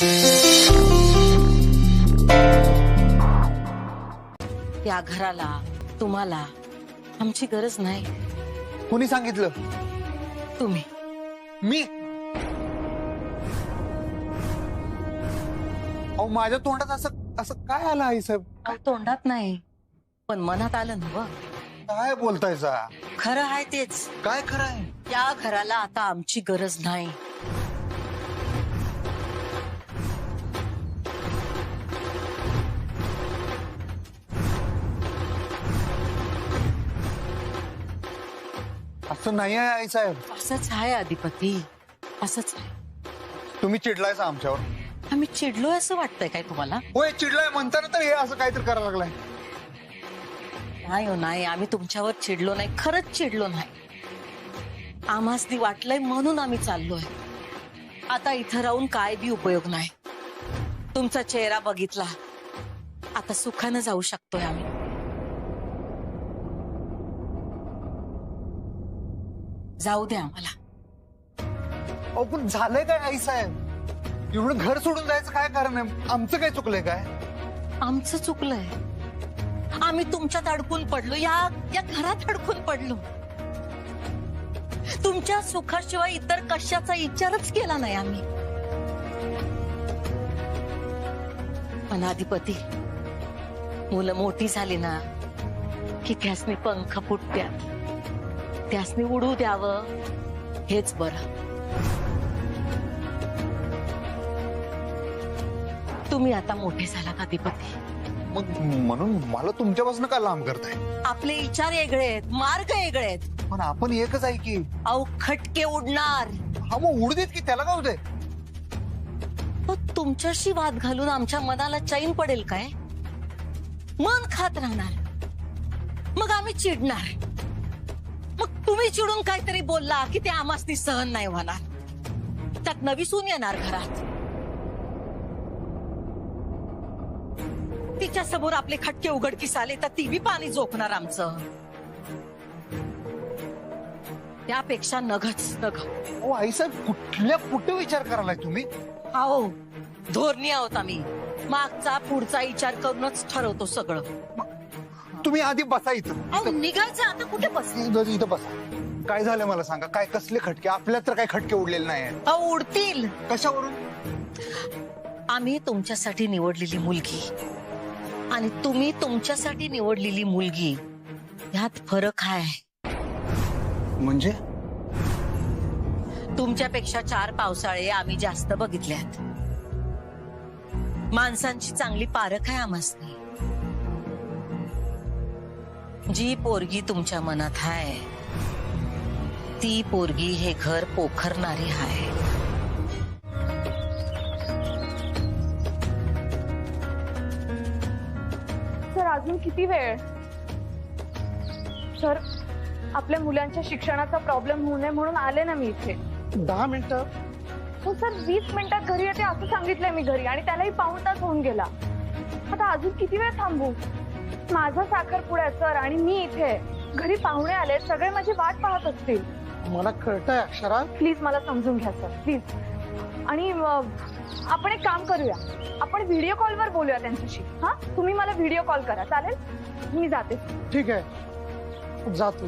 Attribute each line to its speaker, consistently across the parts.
Speaker 1: या घराला तुम्हाला आमची गरज नाही.
Speaker 2: कोणी सांगितलं?
Speaker 1: तुम्ही.
Speaker 2: मी? अहो माझ्या तोंडात असं असं काय आलं आई साहेब?
Speaker 1: तोंडात नाही पण मनात आलं ना.
Speaker 2: काय बोलतायसा?
Speaker 1: खरं आहे तेच.
Speaker 2: काय खरं आहे?
Speaker 1: या घराला आता आमची गरज नाही.
Speaker 2: असं नाही आहे आई साहेब.
Speaker 1: असंच आहे अधिपती, असंच आहे.
Speaker 2: तुम्ही चिडलायसा आमच्यावर?
Speaker 1: आम्ही चिडलोय असं वाटतंय काय तुम्हाला?
Speaker 2: होय चिडलाय म्हणताना तर हे असं काहीतरी करायला लागलाय.
Speaker 1: नाही हो नाही, आम्ही तुमच्यावर चिडलो नाही, खरंच चिडलो नाही. आम्हासनी वाटलंय म्हणून आम्ही चाललोय. आता इथं राहून काय बी उपयोग नाही. तुमचा चेहरा बघितला, आता सुखानं जाऊ शकतोय आम्ही. जाऊ द्या आम्हाला.
Speaker 2: अहो पण झालंय काय आई साहेब? एवढं घर सोडून जायचं काय कारण आहे? आमचं काय चुकलंय काय?
Speaker 1: आमचं चुकलंय. आम्ही तुमच्यात अडकून पडलो, या घरात अडकून पडलो. तुमच्या सुखाशिवाय इतर कशाचा विचारच केला नाही आम्ही. पण अधिपती, मुलं मोठी झाली ना की त्यासनी पंख फुटत्यात, त्यासनी उडू द्यावं हेच बरं. तुम्ही आता मोठे झालात अधिपती.
Speaker 2: मग म्हणून मला तुमच्यापासून का लांब करताय?
Speaker 1: आपले विचार वेगळे आहेत, मार्ग वेगळे आहेत.
Speaker 2: पण आपण एकच आहे की.
Speaker 1: अहो खटके उडणार.
Speaker 2: हा मग उडू देत की, त्याला काय होतंय?
Speaker 1: तुमच्याशी वाद घालून आमच्या मनाला चैन पडेल काय? मन खात राहणार, मग आम्ही चिडणार. मग तुम्ही चिडून काहीतरी बोलला की ते आम्हासनी सहन नाही होणार. त्यात नवी सून येणार घरात, तिच्या समोर आपले खटके उघडकीस आले तर ती बी पाणी झोपणार आमचं. त्यापेक्षा नगच नग.
Speaker 2: ओ आई साहेब, कुठे विचार करायलाय तुम्ही?
Speaker 1: आओ धोरणी आहोत आम्ही. मागचा पुढचा विचार करूनच ठरवतो सगळं.
Speaker 2: तुम्ही आधी बसा इथं.
Speaker 1: अहो निघायचं आता, कुठे बस?
Speaker 2: इथं बसा. काय झालं मला सांगा. काय कसले खटके? आपल्यात तर काही खटके उडलेले नाही आहेत.
Speaker 1: अहो उडतील.
Speaker 2: कशावरून?
Speaker 1: आम्ही तुमच्यासाठी निवडलेली मुलगी आणि तुम्ही तुमच्यासाठी निवडलेली मुलगी, ह्यात फरक आहे.
Speaker 2: म्हणजे?
Speaker 1: तुमच्यापेक्षा 4 पावसाळे आम्ही जास्त बघितल्यात. माणसांची चांगली पारख आहे आम्हासनी. जी पोरगी तुमच्या मनात आहे ती पोरगी हे घर पोखरणारी आहे.
Speaker 3: सर अजून किती वेळ? सर आपल्या मुलांच्या शिक्षणाचा प्रॉब्लेम होऊ नये म्हणून आले ना मी इथे.
Speaker 2: 10 मिनिटं.
Speaker 3: हो सर, 20 मिनिटात घरी येते असं सांगितलंय मी घरी, आणि त्यालाही पाऊण तास होऊन गेला. आता अजून किती वेळ थांबू? माझा साखरपुडा आहे सर, आणि मी इथे. घरी पाहुणे आले, सगळे माझी वाट पाहत असतील.
Speaker 2: मला कळतंय अक्षरा.
Speaker 3: प्लीज मला समजून घ्या सर, प्लीज. आणि आपण एक काम करूया, आपण व्हिडिओ कॉलवर बोलूया त्यांच्याशी. हा, तुम्ही मला व्हिडिओ कॉल करा, चालेल? मी जाते.
Speaker 2: ठीक आहे, जातो.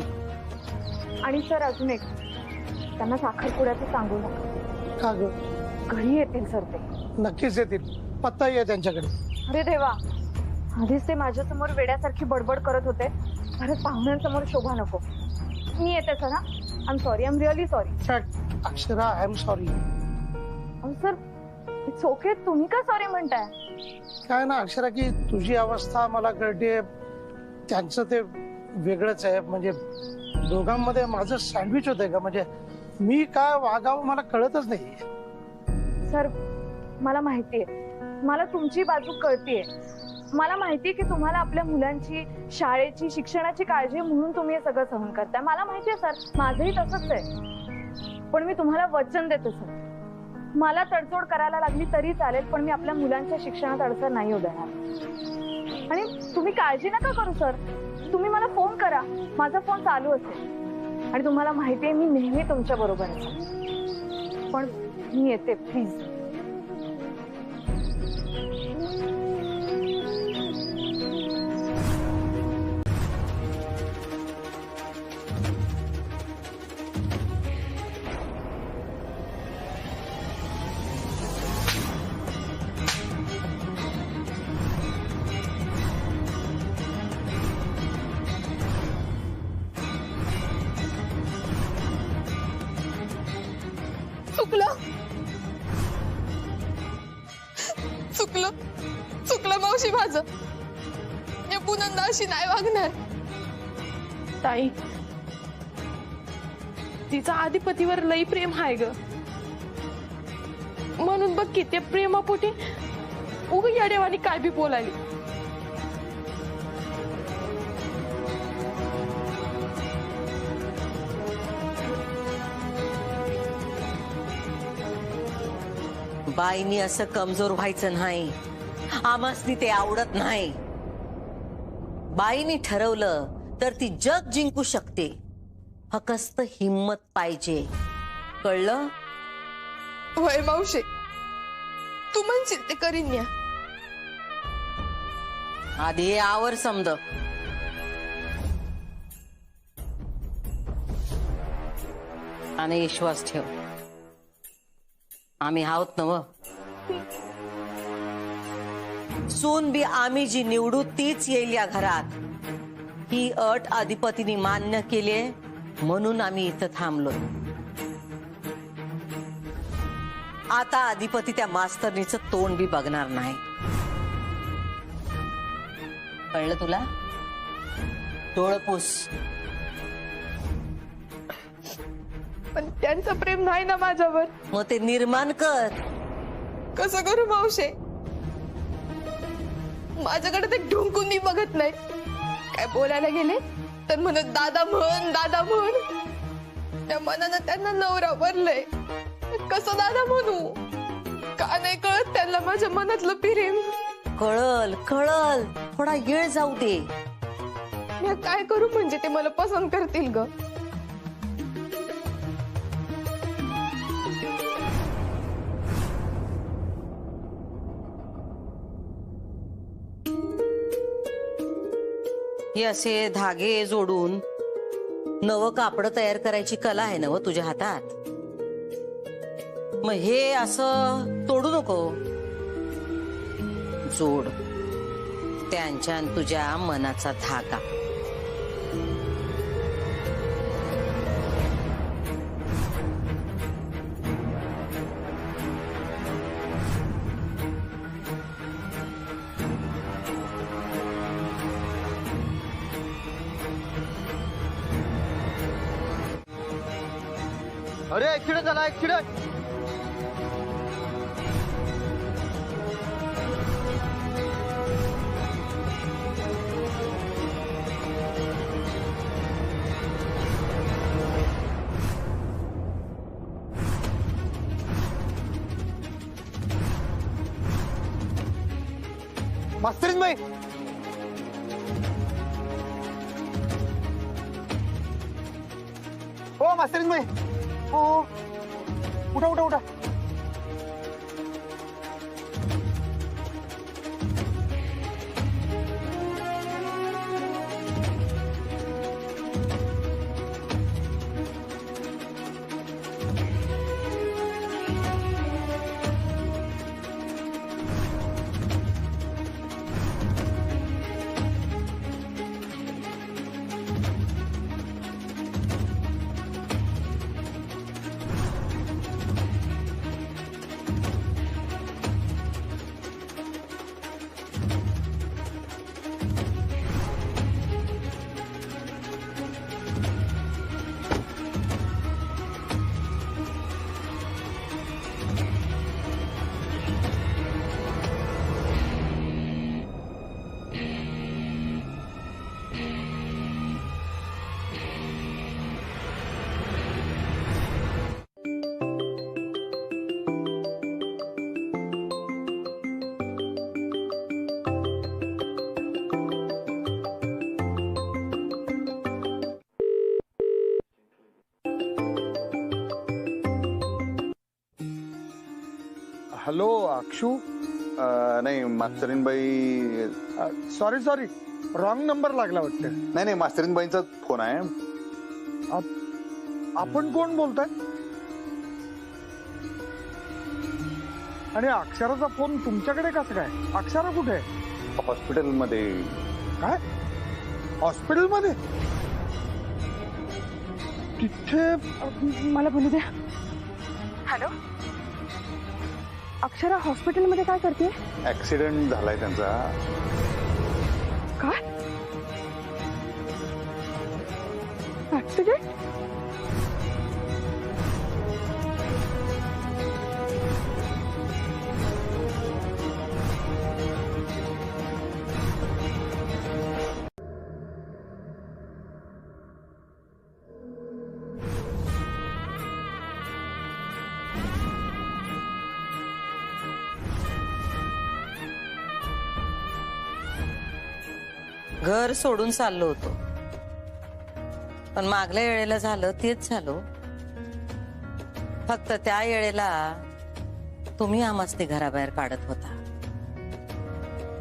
Speaker 3: आणि सर अजून एक, त्यांना साखरपुड्याचं सांगू नका.
Speaker 2: का ग?
Speaker 3: घरी येतील सर ते.
Speaker 2: नक्कीच येतील, पत्ता आहे त्यांच्याकडे.
Speaker 3: अरे देवा, आधीच ते माझ्यासमोर वेड्यासारखी बडबड करत होते, परत पाहुण्यांसमोर शोभा नको. मी येते सर. हा, I am sorry, I am really sorry.
Speaker 2: Akshara, I am sorry.
Speaker 3: Sir it's okay, तुम्ही का सॉरी म्हणताय?
Speaker 2: काय ना अक्षरा, की तुझी अवस्था मला कळते, त्यांचं ते वेगळंच आहे. म्हणजे दोघांमध्ये माझं सँडविच होतंय का? म्हणजे मी काय वागावं मला कळतच नाही.
Speaker 3: सर मला माहितीये, मला तुमची बाजू कळतीये. मला माहितीये की तुम्हाला आपल्या मुलांची, शाळेची, शिक्षणाची काळजी म्हणून तुम्ही हे सगळं सहन करताय. मला माहितीये सर, माझंही तसंच आहे. पण मी तुम्हाला वचन देते सर, मला तडजोड करायला लागली तरी चालेल, पण मी आपल्या मुलांच्या शिक्षणात अडचण नाही होऊ देणार. आणि तुम्ही काळजी नका करू सर, तुम्ही मला फोन करा, माझा फोन चालू असेल. आणि तुम्हाला माहितीये मी नेहमी तुमच्या बरोबर आहे. पण मी येते, प्लीज.
Speaker 4: चुकलं मावशी माझं. या पुनंदा अशी नाही वागणार. ताई, तिचा आधिपतीवर लई प्रेम आहे ग. म्हणून बघ की त्या प्रेमापोटी उग या देवानी काय बी बोलायली.
Speaker 1: बाईनी असं कमजोर व्हायचं नाही. आमासनी ते आवडत नाही. बाईनी ठरवलं तर ती जग जिंकू शकते. फक्त हिम्मत पाहिजे. कळलं?
Speaker 4: वय मावशी, तू म्हणशील ते करीन या.
Speaker 1: आधी हे आवर समज. आणि विश्वास ठेव, आम्ही आहोत ना. सून बी आम्ही जी निवडू तीच येईल या घरात. ही अट अधिपतीने मान्य केली म्हणून आम्ही इथं थांबलोय. आता अधिपती त्या मास्तरनीचं तोंड बी बघणार नाही. कळलं तुला? डोळं पुस.
Speaker 4: पण त्यांचं प्रेम नाही ना माझ्यावर.
Speaker 1: मग ते निर्माण कर.
Speaker 4: कसं करू मावशे? माझ्याकडे ते ढुंकूनही बघत नाही. काय बोलायला गेले तर म्हणत दादा म्हण, दादा म्हण. त्या मनानं त्यांना नवरा भरलंय. कसं दादा म्हणू? का नाही कळत त्यांना माझ्या मनातलं प्रेम?
Speaker 1: कळल कळल, थोडा वेळ जाऊ दे.
Speaker 4: मी काय करू म्हणजे ते मला पसंत करतील ग?
Speaker 1: हे असे धागे जोडून नवं कापड तयार करायची कला आहे ना व तुझ्या हातात. मग हे असं तोडू नको. जोड त्यांच्या आणि तुझ्या मनाचा धागा.
Speaker 5: अरे ऍक्सिडेंट झाला, ऍक्सिडेंट. मास्तरीन बाई, हो मास्तरीन बाई, हो उठा उठा उठा. हॅलो अक्षू.
Speaker 6: नाही मास्तरीनबाई,
Speaker 5: सॉरी सॉरी, रॉंग नंबर लागला वाटतं.
Speaker 6: नाही नाही मास्तरीनबाईंचा फोन आहे.
Speaker 5: आपण कोण बोलताय? आणि अक्षराचा फोन तुमच्याकडे कसं काय? अक्षरा कुठे आहे?
Speaker 6: हॉस्पिटलमध्ये.
Speaker 5: काय हॉस्पिटलमध्ये? तिथे
Speaker 3: मला बोलू द्या. हॅलो अक्षरा हॉस्पिटलमध्ये काय करते?
Speaker 6: ऍक्सिडेंट झालाय त्यांचा.
Speaker 3: काय ऍक्सिडेंट?
Speaker 1: घर सोडून चाललो होतो, पण मागल्या वेळेला झालं तेच झालं. फक्त त्या वेळेला तुम्ही आम्हाच ते घराबाहेर काढत होता.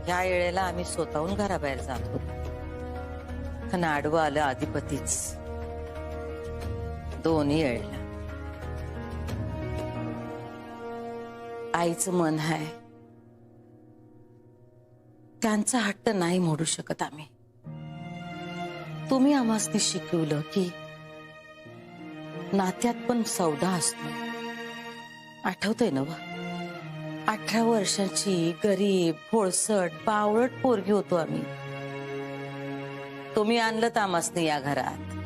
Speaker 1: या वेळेला आम्ही स्वतःहून घराबाहेर जात होतो. पण आडवं आलं अधिपतीच. दोन्ही वेळेला आईचं मन आहे, त्यांचा हट्ट नाही मोडू शकत आम्ही. तुम्ही आम्हास ते शिकवलं की नात्यात पण सौदा असतो. आठवतंय ना व? 18 वर्षाची गरीब भोळसट बावळट पोरगी होतो आम्ही. तुम्ही आणलं आम्हासनी या घरात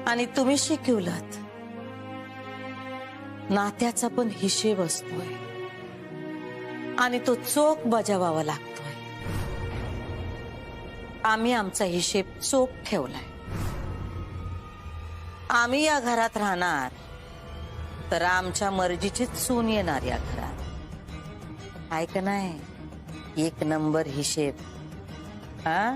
Speaker 1: आणि तुम्ही शिकवलात नात्याचा पण हिशेब असतोय आणि तो चोख बजावावा लागतोय. आम्ही आमचा हिशेब चोख ठेवलाय. आम्ही या घरात राहणार तर आमच्या मर्जीचीच सून येणार या घरात. आहे का नाही? एक नंबर हिशेब. हा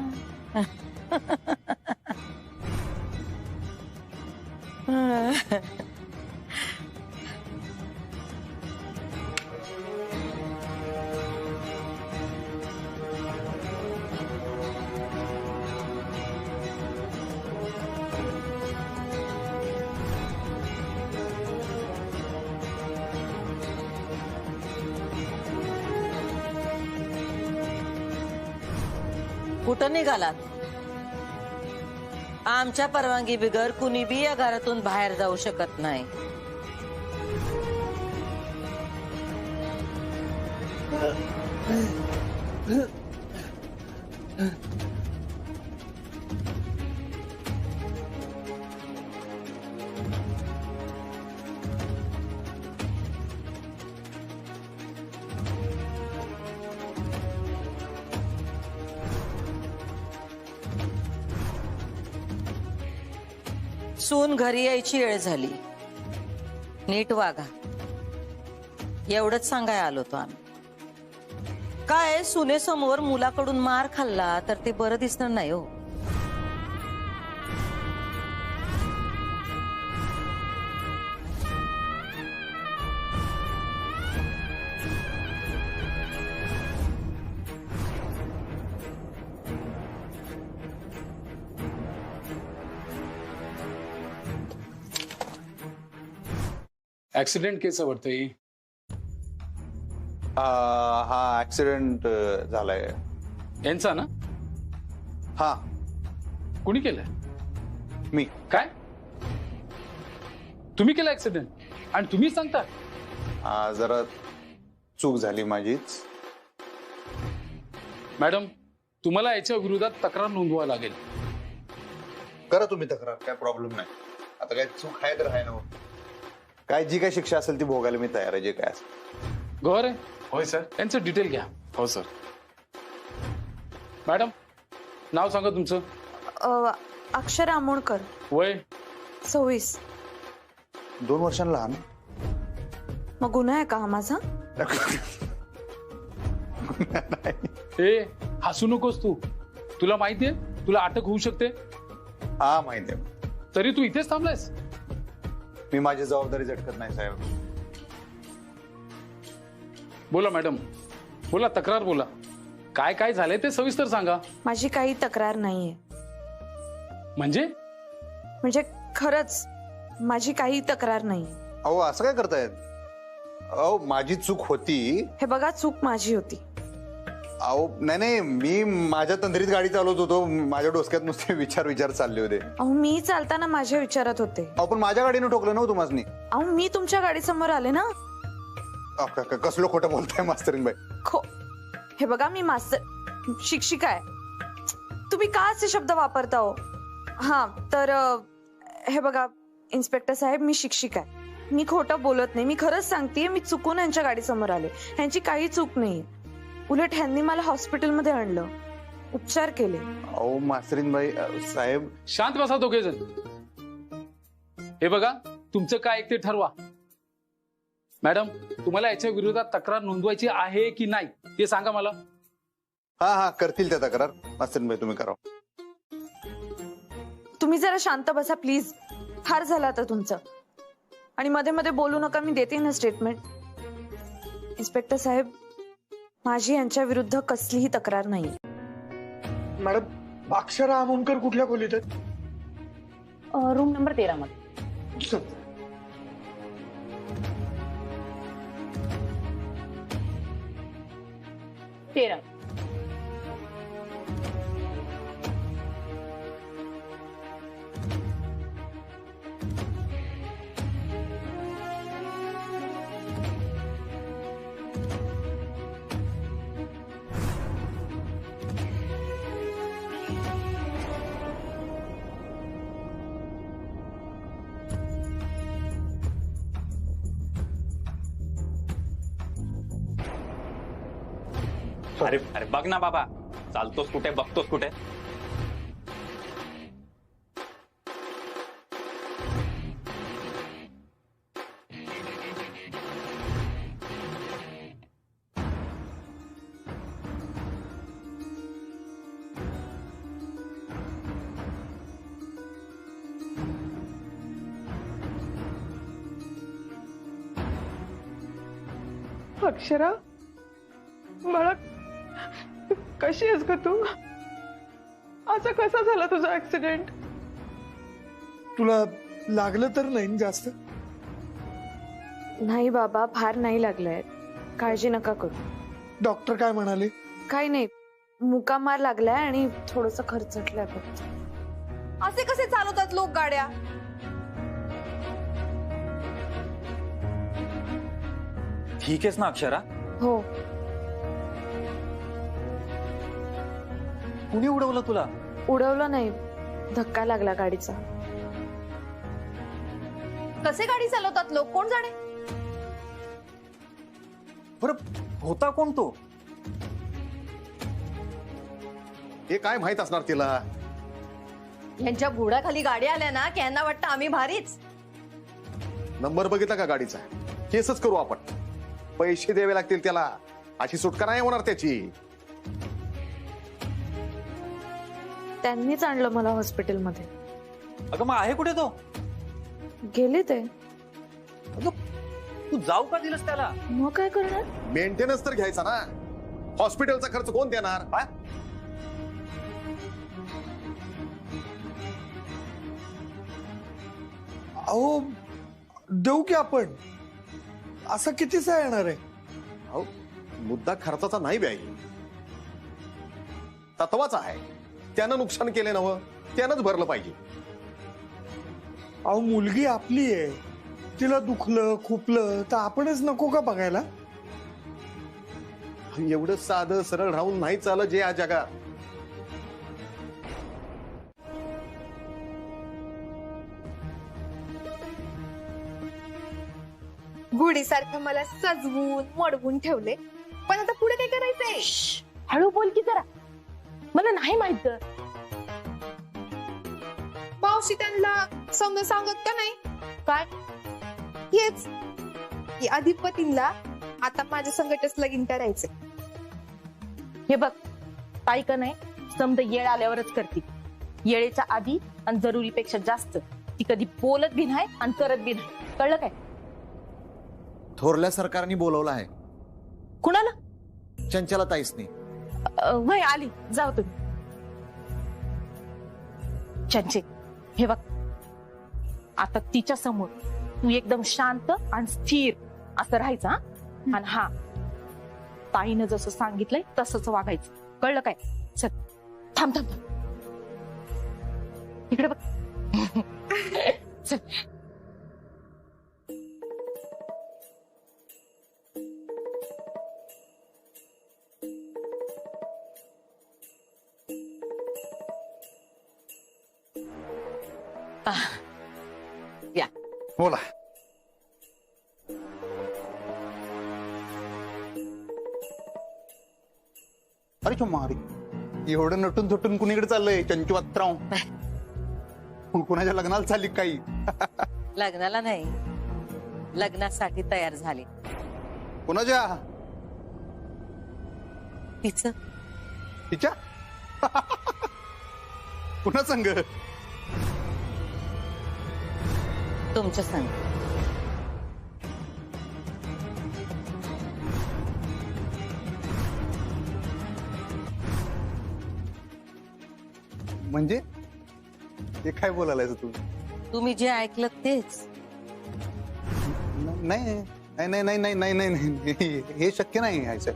Speaker 1: कुठं निघालात? आमच्या परवानगी बिगर कुणी बी या घरातून बाहेर जाऊ शकत नाही. सून घरी यायची वेळ झाली, नीट वागा एवढंच सांगाय आलो तो आम्ही. काय सुनेसमोर मुलाकडून मार खाल्ला तर ते बरं दिसणार नाही हो.
Speaker 7: ऍक्सिडेंट केस वाटतं ही.
Speaker 6: हा ऍक्सिडेंट झालाय.
Speaker 7: यांचा ना?
Speaker 6: हा
Speaker 7: कुणी केलंय?
Speaker 6: मी.
Speaker 7: काय तुम्ही केलं ऍक्सिडेंट आणि तुम्ही सांगता?
Speaker 6: जरा चूक झाली माझीच.
Speaker 7: मॅडम तुम्हाला याच्या विरोधात तक्रार नोंदवावी लागेल.
Speaker 6: करा तुम्ही तक्रार, काय प्रॉब्लेम नाही. आता काय चूक आहे तर आहे ना. काय जी काय शिक्षा असेल ती भोगायला मी तयार आहे. जे काय असेल.
Speaker 7: गौर आहे?
Speaker 8: होय सर.
Speaker 7: यांचं डिटेल घ्या.
Speaker 8: हो सर.
Speaker 7: मॅडम नाव सांगा तुमचं.
Speaker 3: अक्षरा आमोणकर,
Speaker 7: वय?
Speaker 3: 26.
Speaker 6: 2 वर्षांना लहान.
Speaker 3: मग गुन्हा आहे का हा माझा?
Speaker 7: ए हसू नकोस तू. तुला माहितीये तुला अटक होऊ शकते.
Speaker 6: हा माहिती आहे.
Speaker 7: तरी तू इथेच थांबलायस.
Speaker 6: मी माझी जबाबदारी झटकत नाही साहेब.
Speaker 7: बोला मॅडम बोला, तक्रार बोला. काय काय झालंय ते सविस्तर सांगा.
Speaker 3: माझी काही तक्रार नाहीये.
Speaker 7: म्हणजे
Speaker 3: खरंच माझी काही तक्रार नाही.
Speaker 6: अहो असं काय करतायत? अहो माझी चूक होती.
Speaker 3: हे बघा, चूक माझी होती.
Speaker 6: अहो नाही मी माझ्या तंद्रीत गाडी चालवत होतो. माझ्या डोसक्यात नुसते विचार चालले होते.
Speaker 3: अहो मी चालताना माझ्या विचारात होते.
Speaker 6: अहो पण माझ्या गाडीने ठोकलं नव्हतं तुम्हाला.
Speaker 3: अहो मी तुमच्या गाडी समोर आले ना.
Speaker 6: कसलो खोटं बोलताय मास्तरीनबाई?
Speaker 3: हे बघा, मी मास्तर शिक्षिका आहे. तुम्ही का असे शब्द वापरता हो? हा तर हे बघा इन्स्पेक्टर साहेब, मी शिक्षिका आहे. मी खोटं बोलत नाही. मी खरंच सांगतेय, मी चुकून यांच्या गाडीसमोर आले. ह्यांची काही चूक नाहीये. उलट ह्यांनी मला हॉस्पिटलमध्ये आणलं, उपचार केले.
Speaker 6: अहो मास्तरीनबाई साहेब.
Speaker 7: शांत बसा दोघे जण. हे बघा, तुमचं काय एक ते ठरवा. मॅडम, तुम्हाला याच्या विरोधात तक्रार नोंदवायची आहे की नाही ते सांगा मला.
Speaker 6: हा करतील त्या तक्रार. मास्तरीनबाई तुम्ही करा.
Speaker 3: तुम्ही जरा शांत बसा प्लीज. फार झालं आता तुमचं. आणि मध्ये मध्ये बोलू नका, मी देते ना स्टेटमेंट. इन्स्पेक्टर साहेब, माझी यांच्या विरुद्ध कसलीही तक्रार नाही.
Speaker 5: मॅडम, अक्षरा आमोणकर कुठल्या खोलीत आहेत?
Speaker 1: रूम नंबर 13 मध्ये. तेरा.
Speaker 8: अरे अरे बघ ना बाबा, चालतोस कुठे, बघतोस कुठे?
Speaker 4: अक्षरा, मला कशी आहेस ग तू? असा कसा झाला तुझा ऍक्सिडेंट?
Speaker 5: तुला लागलं तर नाही जास्त?
Speaker 3: नाही बाबा, फार नाही लागलंय. काळजी नका करू.
Speaker 5: डॉक्टर काय म्हणाले?
Speaker 3: काही नाही, मुकामार लागलाय आणि थोडस खरचटलंय फक्त.
Speaker 4: असे कसे चालवतात लोक गाड्या?
Speaker 8: ठीक आहेस ना अक्षरा?
Speaker 3: हो.
Speaker 8: कुणी उडवलं तुला?
Speaker 3: उडवलं नाही, धक्का लागला गाडीचा.
Speaker 4: कसे गाडी चालवतात लोक, कोण जाणे?
Speaker 8: बरं, होता कोण तो?
Speaker 6: हे काय माहित असणार तिला?
Speaker 4: यांच्या घोड्याखाली गाडी आल्या ना की यांना वाटतं आम्ही भारीच.
Speaker 6: नंबर बघितला का गाडीचा? केसच करू आपण. पैसे द्यावे लागतील त्याला. अशी सुटका नाही होणार त्याची.
Speaker 3: त्यांनीच आणलं मला हॉस्पिटलमध्ये.
Speaker 8: अगं मग आहे कुठे तो?
Speaker 3: गेले ते.
Speaker 8: अगं तू जाऊ का दिलंस त्याला?
Speaker 3: मग काय करणार?
Speaker 6: मेंटेनन्स तर घ्यायचा ना. हॉस्पिटलचा खर्च कोण देणार?
Speaker 5: अहो, देऊ की आपण. असं कितीचा येणार आहे?
Speaker 6: अहो, मुद्दा खर्चाचा नाही बाई, तत्वाचा आहे. त्यानं नुकसान केले नवं, त्यानंच भरलं पाहिजे.
Speaker 5: अहो, मुलगी आपली आहे. तिला दुखलं खुपलं तर आपणच नको का बघायला?
Speaker 6: एवढं साधं सरळ राहून नाही चालत जे या जगात.
Speaker 4: गुढीसारखं मला सजवून मडवून ठेवले, पण आता पुढे काय करायचंय?
Speaker 1: हळू बोल की जरा, मला नाही माहित.
Speaker 4: मावशी त्यांना समजा सांगत का नाही?
Speaker 1: काय?
Speaker 4: हेच की अधिपतींना आता माझ्या संकटच लगीन करायचंय.
Speaker 1: हे बघ, ताई का नाही समजा येळ आल्यावरच करते. येळेच्या आधी आणि जरुरीपेक्षा जास्त ती कधी बोलत बी नाही आणि करत बी नाही. कळलं काय?
Speaker 9: थोरल्या सरकारने बोलवलं आहे.
Speaker 1: कुणाला?
Speaker 9: चंचला ताईसनी.
Speaker 1: वय आली, जाऊ तुम्ही. चंचे, हे बघ, आता तिच्या समोर तू एकदम शांत आणि स्थिर असं राहायचं. आणि हा, ताईनं जसं सांगितलंय तसंच वागायचं. कळलं काय? चल, थांब थांब थांब. इकडे बघ. चल.
Speaker 6: बोला. अरे मारी एवढं नटून थुटून कुणीकडे चाललंय चंचुवत्राव? कुणाच्या लग्नाला चालली काही?
Speaker 1: लग्नाला नाही, लग्नासाठी तयार झाले.
Speaker 6: कुणाच्या?
Speaker 1: तिचं.
Speaker 6: तिच्या? पुन्हा संग?
Speaker 1: तुमच्या संग.
Speaker 6: म्हणजे हे काय बोलायला तू?
Speaker 1: तुम्ही जे ऐकलं तेच.
Speaker 6: नाही नाही नाही नाही नाही नाही नाही, हे शक्य नाही आहे सर.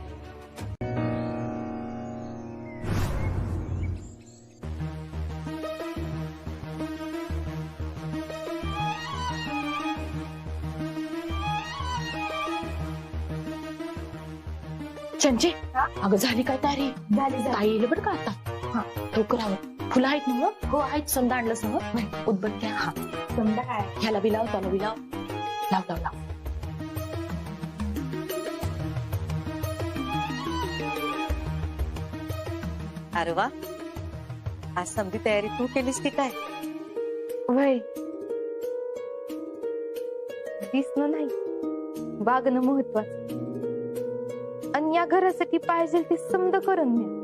Speaker 10: चंचे, अगं झाली काय तयारी? ताई येईल बरं का आता. हा लवकर आवर. फुलं आहेत ना? हो आहेत. समजा आणलंस ना? उदबत्त्या. हा समजा काय ह्याला बी लाव, त्याला बी लाव. लाव लाव लाव.
Speaker 1: अरे वा, आज समधी तयारी तू केलीस की काय?
Speaker 3: वय दिसणं नाही, वागणं महत्वाचं. आणि या घरासाठी पाहिजे ते समज करून मी.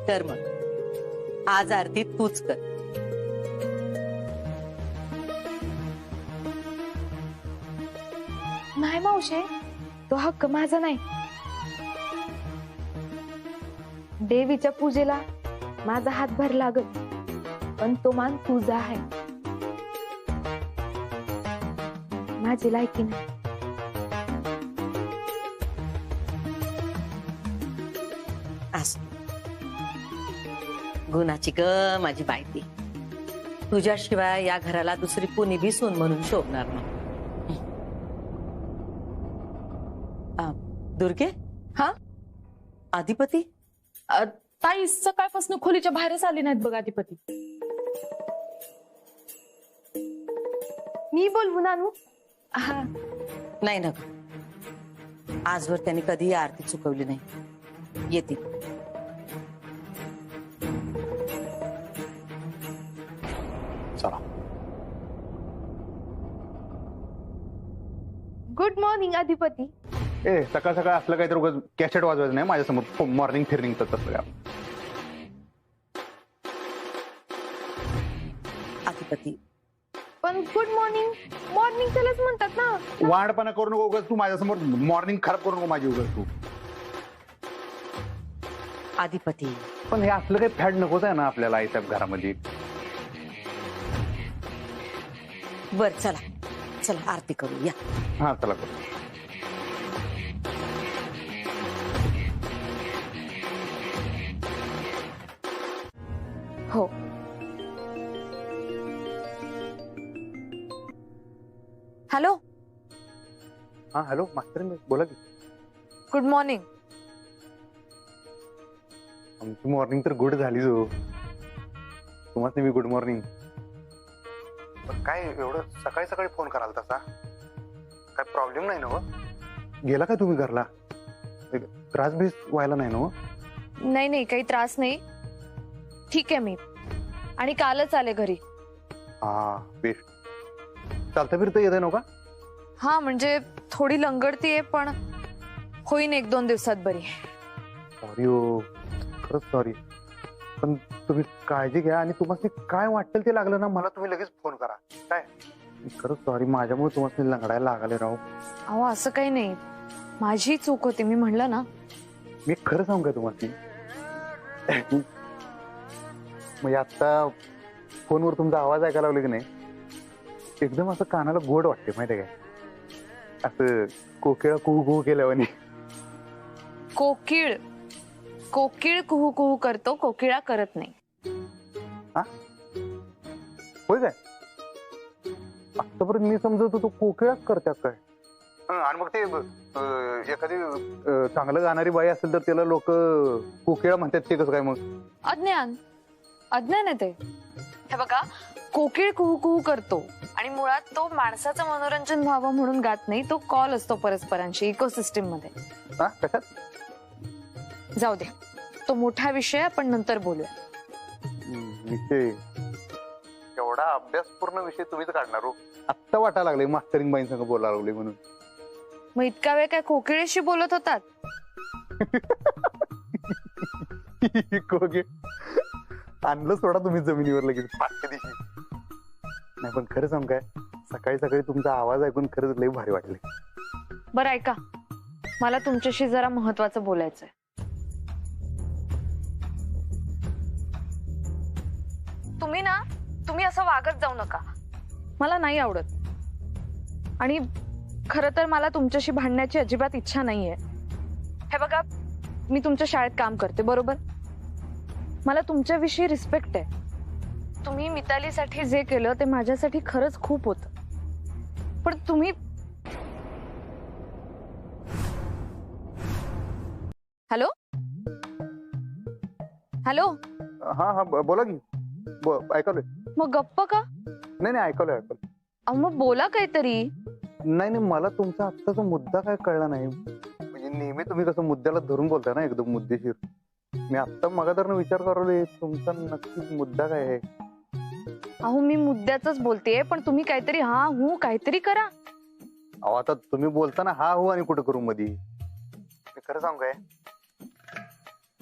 Speaker 1: तर मग आज आरती तूच कर.
Speaker 3: नाही मावशे, तो हक्क माझा नाही. देवीच्या पूजेला माझा हातभार लागत, पण तो मान तुझा आहे, माझी लायकी नाही.
Speaker 1: असं गुणाची ग माझी बायती. तुझ्याशिवाय या घराला दुसरी कोणी बी सून म्हणून शोभणार नाही. दुर्गे.
Speaker 10: हा?
Speaker 1: अधिपती?
Speaker 10: ताई सकाळपासून खोलीच्या बाहेरच आली नाहीत बघ अधिपती.
Speaker 3: मी बोलवून आणू?
Speaker 10: हा
Speaker 1: नाही ना, आजवर त्यांनी कधीही आरती चुकवली नाही. येते.
Speaker 6: चला.
Speaker 3: गुड मॉर्निंग अधिपती.
Speaker 6: ए सकाळ सकाळ असलं काहीतरी उगाच कॅसेट वाजवायचं नाही माझ्यासमोर. मॉर्निंग फिरनिंग तर तसं.
Speaker 1: अधिपती.
Speaker 3: पण गुड मॉर्निंग मॉर्निंग त्यालाच म्हणतात ना.
Speaker 6: वांडपणा करू नको उगाच तू माझ्यासमोर. मॉर्निंग खराब करू नको माझी उगाच तू.
Speaker 1: अधिपती.
Speaker 6: पण हे असलं काही फॅड नकोच आहे ना आपल्याला आईसाहेब घरामध्ये.
Speaker 1: बर चला चला आरती करू या.
Speaker 6: हा चला करू.
Speaker 3: हो. हॅलो.
Speaker 6: हा हॅलो मास्तर बोला की.
Speaker 3: Good morning.
Speaker 6: आमची मॉर्निंग तर गुड झाली जो. तुम्हाला मी गुड मॉर्निंग. काय एवढं सकाळी सकाळी फोन कराल तसा? काय प्रॉब्लेम नाही ना? हो गेला काय तुम्ही घरला? त्रास बीस व्हायला नाही ना?
Speaker 3: नाही नाही काही त्रास नाही, ठीक आहे मी. आणि कालच आले घरी.
Speaker 6: हा बेस्ट. चालता फिरता येत आहे का?
Speaker 3: हा म्हणजे थोडी लंगडतीये पण होईन 1-2 दिवसात बरी.
Speaker 6: सॉरी हो, खरंच सॉरी. पण तुम्ही काळजी घ्या आणि तुम्हाला काय वाटेल ते लागलं ना मला तुम्ही लगेच फोन करा. काय खरंच सॉरी, माझ्यामुळे तुम्हाला लंगडायला लागले राहू.
Speaker 3: अहो असं काही नाही, माझी चूक होती. मी म्हणलं ना.
Speaker 6: मी खरं सांगू का तुम्हाला? म्हणजे आता फोनवर तुमचा आवाज ऐकायला लागला की नाही, एकदम असं कानाला गोड वाटते माहितीये काय? असं कोकिळा कुहू कुहू केल्यावानी.
Speaker 3: कोकिळ कोकिळ कुहू कुहू करतो, कोकिळा करत नाही.
Speaker 6: हा होय काय? आतापर्यंत मी समजतो तो कोकिळाच करतात काय. आणि मग ते एखादी चांगलं गाणारी बाई असेल तर त्याला लोक कोकिळा म्हणतात ते कसं काय मग?
Speaker 3: अज्ञान. अज्ञान आहे ते. हे बघा, कोकिळ कुहू कुहू करतो आणि मुळात तो माणसाचं मनोरंजन व्हावं म्हणून गात नाही, तो कॉल असतो परस्परांशी इकोसिस्टीम मध्ये.
Speaker 6: हा कशात?
Speaker 3: जाऊ दे, तो मोठा विषय, आपण नंतर बोलूया.
Speaker 6: विषय एवढा अभ्यासपूर्ण विषय तुम्हीच काढणार हो. आत्ता वाटायला लागले मास्तरीन बाईं संग बोलायला लागले म्हणून.
Speaker 3: मग इतका वेळ काय कोकिळेशी बोलत होतात?
Speaker 6: कोके आणलं सोडा तुम्ही जमिनीवर लगेच पाचच्या दिवशी. नाही पण खरं सांग काय, सकाळी सकाळी तुमचा आवाज ऐकून खरंच लई भारी वाटले.
Speaker 3: बरं ऐका, मला तुमच्याशी जरा महत्वाचं बोलायचंय. तुम्ही असं वागत जाऊ नका, मला नाही आवडत. आणि खरं तर मला तुमच्याशी भांडण्याची अजिबात इच्छा नाहीये. हे बघा, मी तुमच्या शाळेत काम करते बरोबर, मला तुमच्याविषयी रिस्पेक्ट आहे. तुम्ही मितालीसाठी जे केलं ते माझ्यासाठी खरंच खूप होतं. पण तुम्ही हॅलो हॅलो
Speaker 6: हा हा बोला की. ऐकलोय.
Speaker 3: मग गप्प का?
Speaker 6: नाही ऐकलोय.
Speaker 3: अहो मग बोला काहीतरी.
Speaker 6: नाही मला तुमचा आत्ताचा मुद्दा काय कळला नाही. म्हणजे नेहमी तुम्ही कसं मुद्द्याला धरून बोलताय ना एकदम मुद्देशीर. मी आत्ता मगाधरण विचार करलोय तुमचा नक्की मुद्दा काय आहे.
Speaker 3: अहो मी मुद्द्याच बोलतेय, पण तुम्ही काहीतरी हा हू काहीतरी करा.
Speaker 6: अहो आता तुम्ही बोलताना हा हो आणि कुठं करू मधी. मी खरं सांगू काय,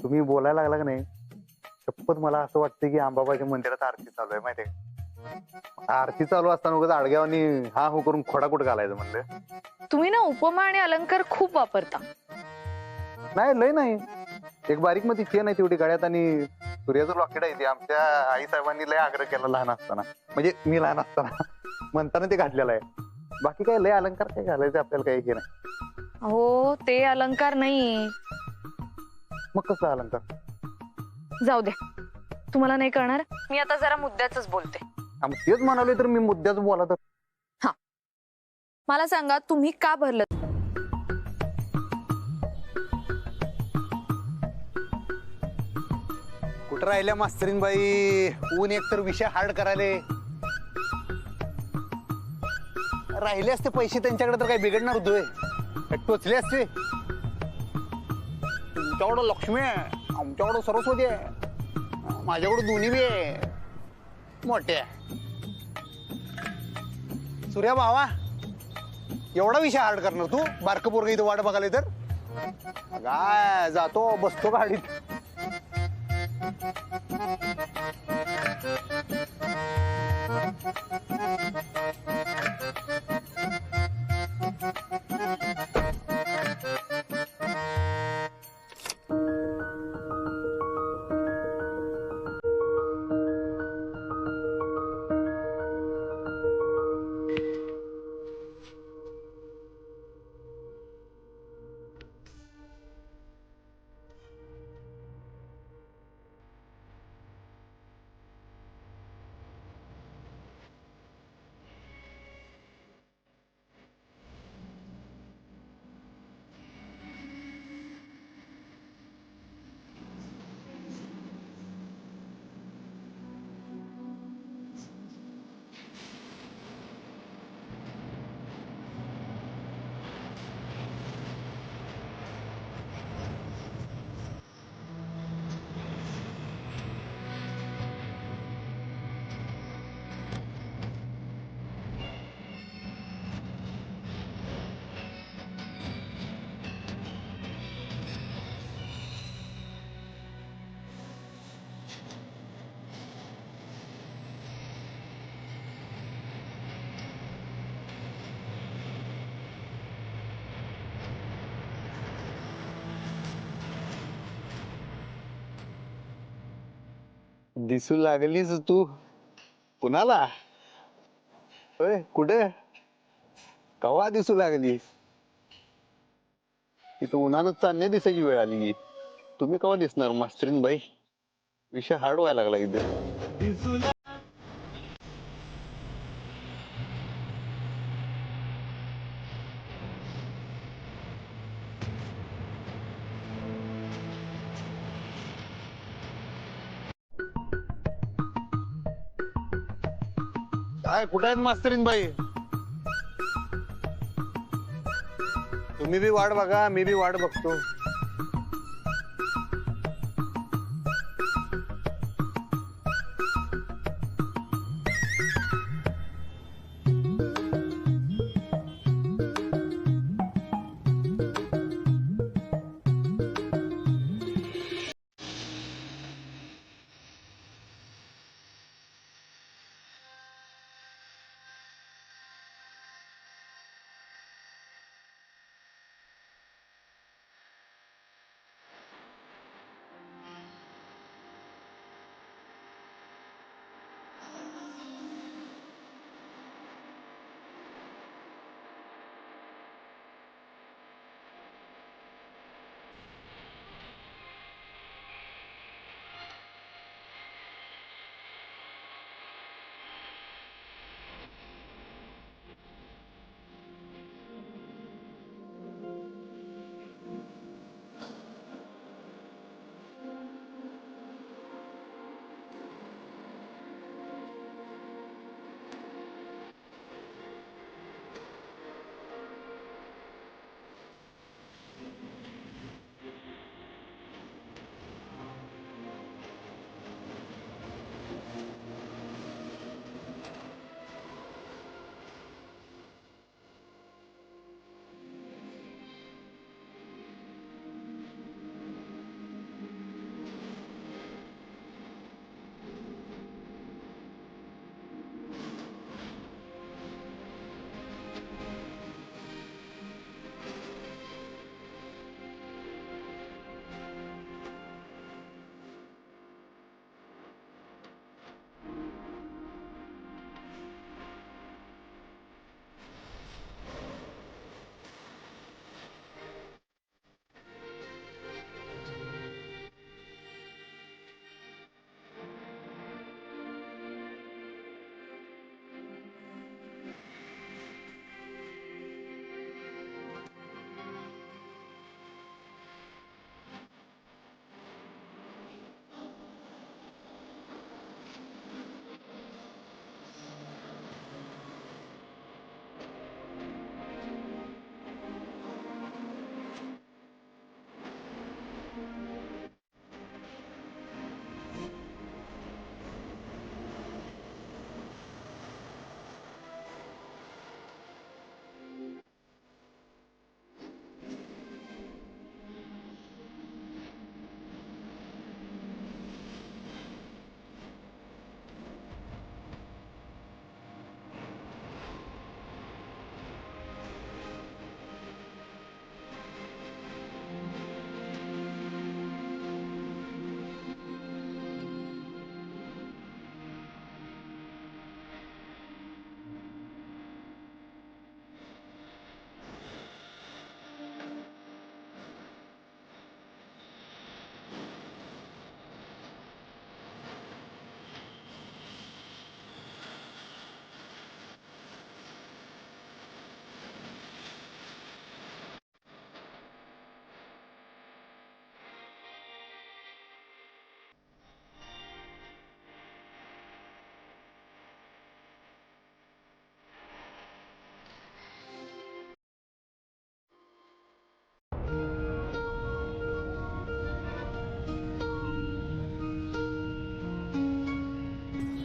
Speaker 6: तुम्ही बोलायला लागला का नाही, शपथ मला असं वाटतं की अंबाबाच्या मंदिरात आरती चालू आहे माहितीये. आरती चालू असताना उगाच आडग्यावानी हा हो करून खोडा कुठं घालायचं म्हणलं.
Speaker 3: तुम्ही ना उपमा आणि अलंकार खूप वापरता.
Speaker 6: नाही लय नाही, एक बारीक मध्ये चेन आहे तेवढी गळ्यात आणि सूर्याचं लॉकेट आहे ते. आमच्या आई साहेबांनी लय आग्रह केला लहान असताना, म्हणजे मी लहान असताना म्हणताना ते घातलेलं आहे. बाकी काय लय अलंकार काय घालायचं आपल्याला काही हे नाही.
Speaker 3: हो ते अलंकार नाही.
Speaker 6: मग कसं अलंकार?
Speaker 3: जाऊ दे, तुम्हाला नाही कळणार. मी आता जरा मुद्द्याच बोलते.
Speaker 6: तेच म्हणाले तर मी मुद्द्याच बोला तर.
Speaker 3: हा मला सांगा, तुम्ही का भरलं?
Speaker 6: कुठं राहिल्या मास्तरीन बाई? ऊन एकतर विषय हार्ड करायले. राहिले असते पैसे त्यांच्याकडे तर काही बिघडणार होतोय, टोचले असते. तुमच्याकडं लक्ष्मी आहे, आमच्याकडं सरस्वती आहे, माझ्याकडं दोन्ही बी आहे मोठ्या. सूर्या भावा, एवढा विषय हार्ड करणार तू? बारक पोरग इथं वाट बघायला तर काय जातो बसतो गाडीत.
Speaker 11: दिसू लागलीस तू कुणाला? होय कुठे कवा दिसू लागलीस? इथं उन्हानं चांदणे दिसायची वेळ आली. तुम्ही कवा दिसणार मास्तरीन बाई? विषय हार्ड व्हायला लागला इथे. काय कुठे आहेत मास्तरीन बाई? तुम्ही बी वाट बघा, मी बी वाट बघतो.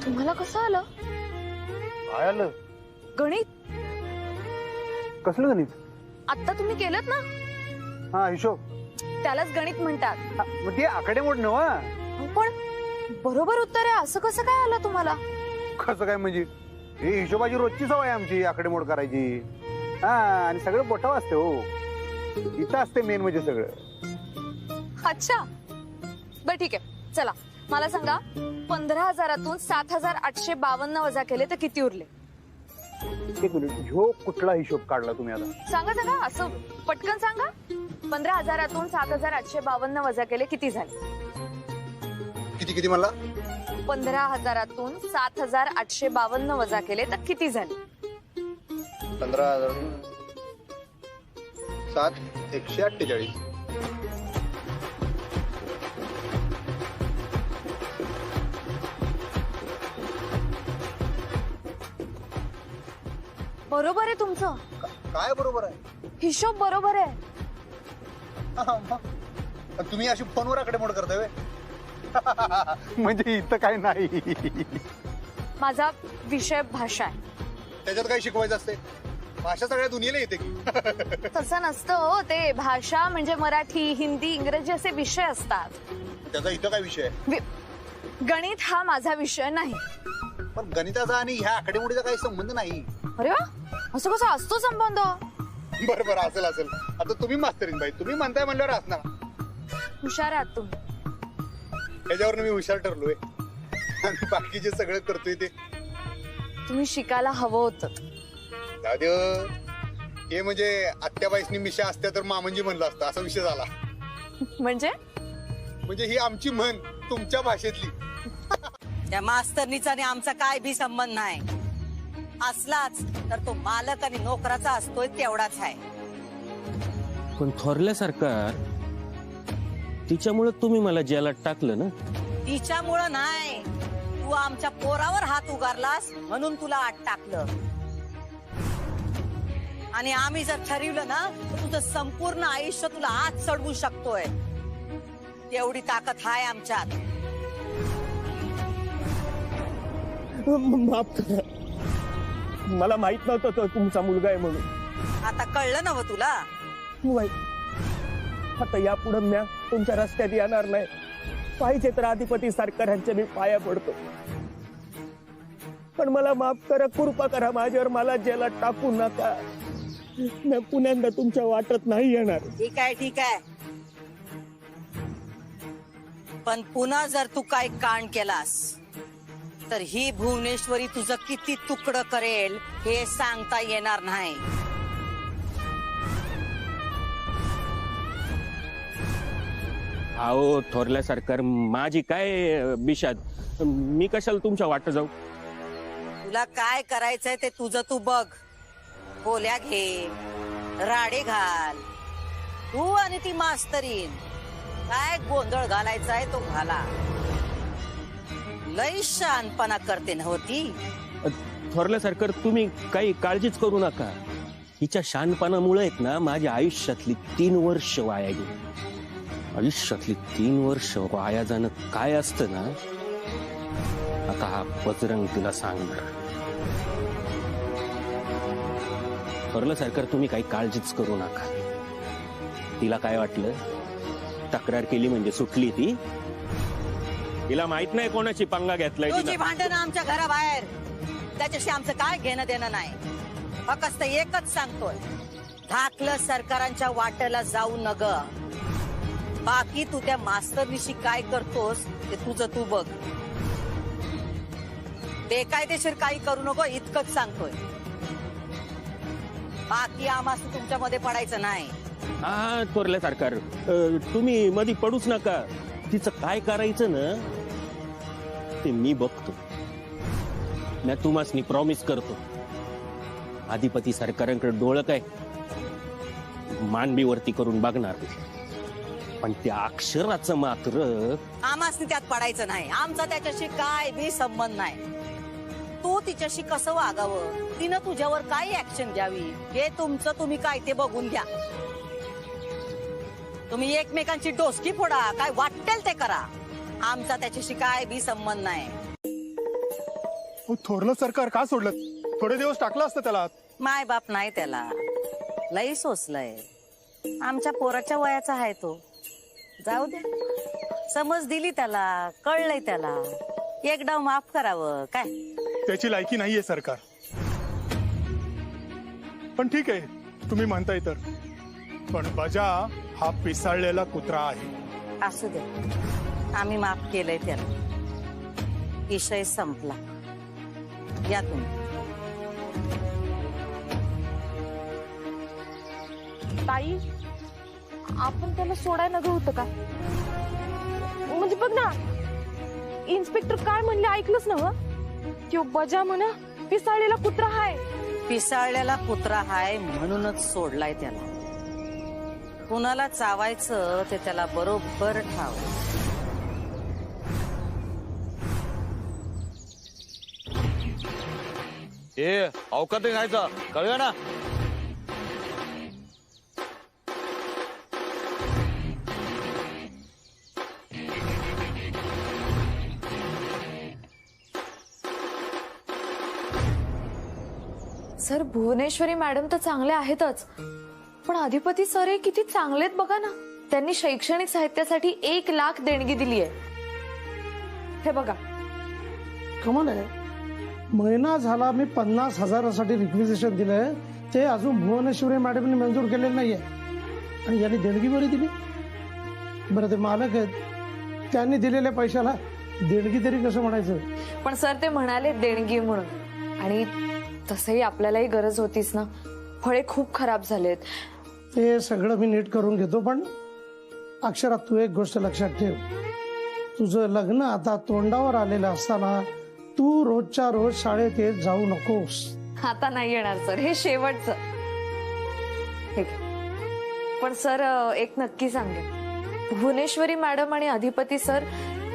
Speaker 3: तुम्हाला कसं आलं
Speaker 5: काय आलं?
Speaker 3: गणित?
Speaker 5: कसलं गणित?
Speaker 3: आता तुम्ही केलं ना,
Speaker 5: हा हिशोब.
Speaker 3: त्यालाच गणित म्हणतात.
Speaker 5: मग ते आकडेमोड नव.
Speaker 3: पण बरोबर उत्तर आहे असं कसं काय आलं तुम्हाला?
Speaker 5: कसं काय म्हणजे? ही हिशोबाची रोजची सवय आहे आमची आकडेमोड करायची. हा, आणि सगळं बोटावं असते हो. इथं असते मेन म्हणजे सगळं.
Speaker 3: अच्छा, बर ठीक आहे. चला मला सांगा, 15,000तून 7,852 वजा केले तर किती उरले?
Speaker 5: एक मिनिट, ह्यो कुठला हिशोब काढला तुम्ही आता?
Speaker 3: सांगा सांगा, असं पटकन सांगा. 15,000तून 7,852 वजा केले किती झाले?
Speaker 6: किती किती मला?
Speaker 3: 15,000तून 7,852 वजा केले तर किती झाले?
Speaker 6: 15,000 7 148.
Speaker 3: बरोबर आहे तुमचं.
Speaker 5: काय बरोबर आहे?
Speaker 3: हिशोब बरोबर आहे.
Speaker 5: हा, मग. तुम्ही अशी फोनवर आकडेमोड करताय व्हय? म्हणजे इथं काय नाही.
Speaker 3: माझा विषय भाषा आहे.
Speaker 5: त्याच्यात काय शिकवायचं असते? भाषा सगळ्या दुनियेला येते की.
Speaker 3: तसं नसतं हो. ते भाषा म्हणजे मराठी, हिंदी, इंग्रजी असे विषय असतात.
Speaker 5: त्याचा इथं काय विषय आहे?
Speaker 3: गणित हा माझा विषय नाही.
Speaker 5: पण गणिताचा आणि ह्या आकडेमोडीचा काही संबंध नाही.
Speaker 3: अरे वा, असं कसं असतो संबंध?
Speaker 5: बरं असेल. आता तुम्ही मास्तरीन बाई, तुम्ही म्हणताय म्हणल्यावर असणार.
Speaker 3: हुशार आहात तुम्ही.
Speaker 5: त्याच्यावर मी हुशार ठरलोय आणि बाकीचे सगळं करतोय ते.
Speaker 3: तुम्ही शिकायला हवं होतं.
Speaker 5: दादा, हे म्हणजे आत्याबाईसनी मिशा असत्या तर मामंजी म्हणलं असतं, असा विषय झाला.
Speaker 3: म्हणजे
Speaker 5: ही आमची म्हण तुमच्या भाषेतली.
Speaker 1: त्या मास्तरनीचा आणि आमचा काय बी संबंध नाही. असलाच तर तो मालक आणि नोकराचा असतोय तेवढाच आहे.
Speaker 12: पण थोरल्या सरकार, तिच्यामुळे तुम्ही मला जेलात टाकलं ना?
Speaker 1: तिच्यामुळं नाही, तू आमच्या पोरावर हात उगारलास म्हणून तुला आत टाकलं. आणि आम्ही जर ठरवलं ना तर तुझं संपूर्ण आयुष्य तुला आत चढवू शकतोय. तेवढी ताकद हाय आमच्यात.
Speaker 12: माफ करा, मला माहित नव्हतं तो तुमचा मुलगा आहे म्हणून.
Speaker 1: आता कळलं ना तुला?
Speaker 12: आता यापुढे म्या तुमच्या रस्त्यात येणार नाही. पाहिजे तर अधिपती सरकारांच्या मी पाया पडतो, पण मला माफ करा, कृपा करा माझ्यावर. मला जेलात टाकू नका. मी पुण्यांदा तुमच्या वाटत नाही येणार.
Speaker 1: ठीक आहे. पण पुन्हा जर तू काय कांड केलास तर ही भुवनेश्वरी तुझं किती तुकडं करेल हे सांगता येणार नाही.
Speaker 12: अहो थोरल्या सरकार, माझी काय बिशाद, मी कशाला तुमच्या वाट जाऊ?
Speaker 1: तुला काय करायचंय ते तुझं तू बघ. बोल्या घे, राडे घाल. तू आणि ती मास्तरीन काय गोंधळ घालायचाय तो घाला. लई शहाणपणा करते नव्हती.
Speaker 12: थोरल्या सरकार, तुम्ही काही काळजीच करू नका. हिच्या शहाणपणामुळे आहेत ना माझ्या आयुष्यातली 3 वर्ष वाया गेली. आयुष्यातली 3 वर्ष वाया जाणं काय असतं ना, आता हा बजरंग तिला सांगणार. थोरलं सरकार, तुम्ही काही काळजीच करू नका. तिला काय वाटलं, तक्रार केली म्हणजे सुटली ती? तिला माहित नाही कोणाची पंगा घेतलाय.
Speaker 1: तुझी भांडणं आमच्या घराबाहेर, त्याच्याशी आमचं काय घेणं देणं नाही. फक्त एकच सांगतोय, धाकलं सरकारांच्या वाट्याला जाऊ नग. बाकी तू त्या मास्तरनीशी काय करतोस ते तुझं तू बघ. बेकायदेशीर काही करू नको इतकंच सांगतोय. बाकी आम्हाला तुमच्यामध्ये पडायचं नाही.
Speaker 12: हा थोरल्या सरकार, तुम्ही मध्ये पडूच नका. तिचं काय करायचं ना ते मी बघतो. मी तुम्हाला प्रॉमिस करतो, अधिपती सरकारांकडे डोळं काय मानबीवरती करून बघणार. पण त्या अक्षराचं मात्र
Speaker 1: आम्हाला त्यात पडायचं नाही. आमचा त्याच्याशी काय बी संबंध नाही. तू तिच्याशी कसं वागावं, तिनं तुझ्यावर काय ऍक्शन घ्यावी हे तुमचं तुम्ही काय ते बघून घ्या. तुम्ही एकमेकांची डोसकी फोडा, काय वाटेल ते करा. आमचा त्याच्याशी काय बी संबंध नाही.
Speaker 13: थोरलं सरकार का सोडलं? थोडे दिवस टाकलं असतं त्याला.
Speaker 1: माय बाप नाही त्याला, लई सोसलंय. आमच्या पोराच्या वयाचा आहे तो. जाऊ दे, समज दिली त्याला, कळलंय त्याला. एकदा माफ करावं काय?
Speaker 13: त्याची लायकी नाहीये सरकार. पण ठीक आहे, तुम्ही म्हणताय तर. पण बजा हा पिसाळलेला कुत्रा आहे.
Speaker 1: असू दे, आम्ही माफ केलंय त्याला. विषय संपला. या तुम्ही.
Speaker 3: ताई, आपण त्याला सोडायला नको होतं का? म्हणजे बघ ना, इन्स्पेक्टर काय म्हणले ऐकलंच ना? कि बजा म्हणा पिसाळलेला कुत्रा हाय.
Speaker 1: पिसाळलेला कुत्रा हाय म्हणूनच सोडलाय त्याला. कुणाला चावायचं ते त्याला बरोबर ठाव.
Speaker 12: अवकात घ्यायचं कळलं ना.
Speaker 3: सर भुवनेश्वरी मॅडम तर चांगले आहेतच, पण अधिपती सर हे किती चांगलेत बघा ना. त्यांनी शैक्षणिक साहित्यासाठी 1,00,000 देणगी दिली आहे. हे बघा.
Speaker 2: कमाल आहे. महिना झाला मी 50,000साठी रिक्विजिशन दिलंय, ते अजून भुवनेश्वरी मॅडमने मंजूर केलेलं नाहीये आणि यांनी देणगी बरी दिली. बरं ते मालक आहेत, त्यांनी दिलेल्या पैशाला देणगी तरी कसं म्हणायचं.
Speaker 3: पण सर ते म्हणाले देणगी म्हणून, आणि तसंही आपल्यालाही गरज होतीच ना. फळे खूप खराब झालेत.
Speaker 2: ते सगळं मी नीट करून घेतो, पण अक्षरा तू एक गोष्ट लक्षात ठेव. तुझं लग्न आता तोंडावर आलेलं असताना तू रोजच्या रोज शाळेत येत जाऊ नकोस.
Speaker 3: आता नाही येणार सर, हे शेवटचं. पण सर एक नक्की सांगेन, भुवनेश्वरी मॅडम आणि अधिपती सर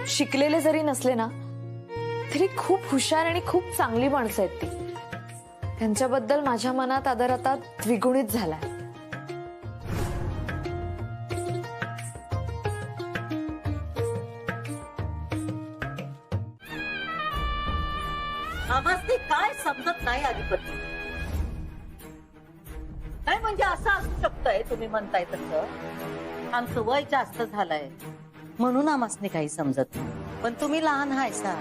Speaker 3: शिकलेले जरी नसले ना तरी खूप हुशार आणि खूप चांगली माणसं आहेत ती. त्यांच्याबद्दल माझ्या मनात आदर आता द्विगुणित झालाय.
Speaker 1: आम्हाला काय समजत नाही अधिपती. काय म्हणजे असं असू शकतंय तुम्ही म्हणताय तसं. आमचं वय जास्त झालंय म्हणून आम्हाला काही समजत नाही, पण तुम्ही लहान हायसा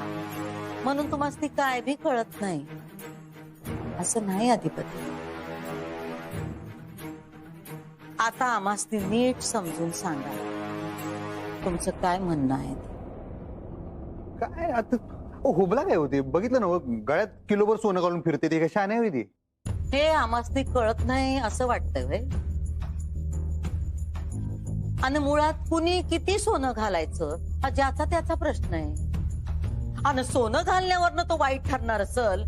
Speaker 1: म्हणून तुम्हाला काय बी कळत नाही असं नाही अधिपती. आता आम्हाला नीट समजून सांगा तुमचं काय म्हणणं आहे.
Speaker 5: काय आता हुबला काय होते बघितलं ना, गळ्यात किलोभर सोनं घालून फिरते ती, कशा नाही होती.
Speaker 1: हे आम्हाला कळत नाही असं वाटतंय व्हय? आणि मुळात कुणी किती सोनं घालायचं हा ज्याचा त्याचा प्रश्न आहे. आणि सोनं घालण्यावरनं तो वाईट ठरणार असल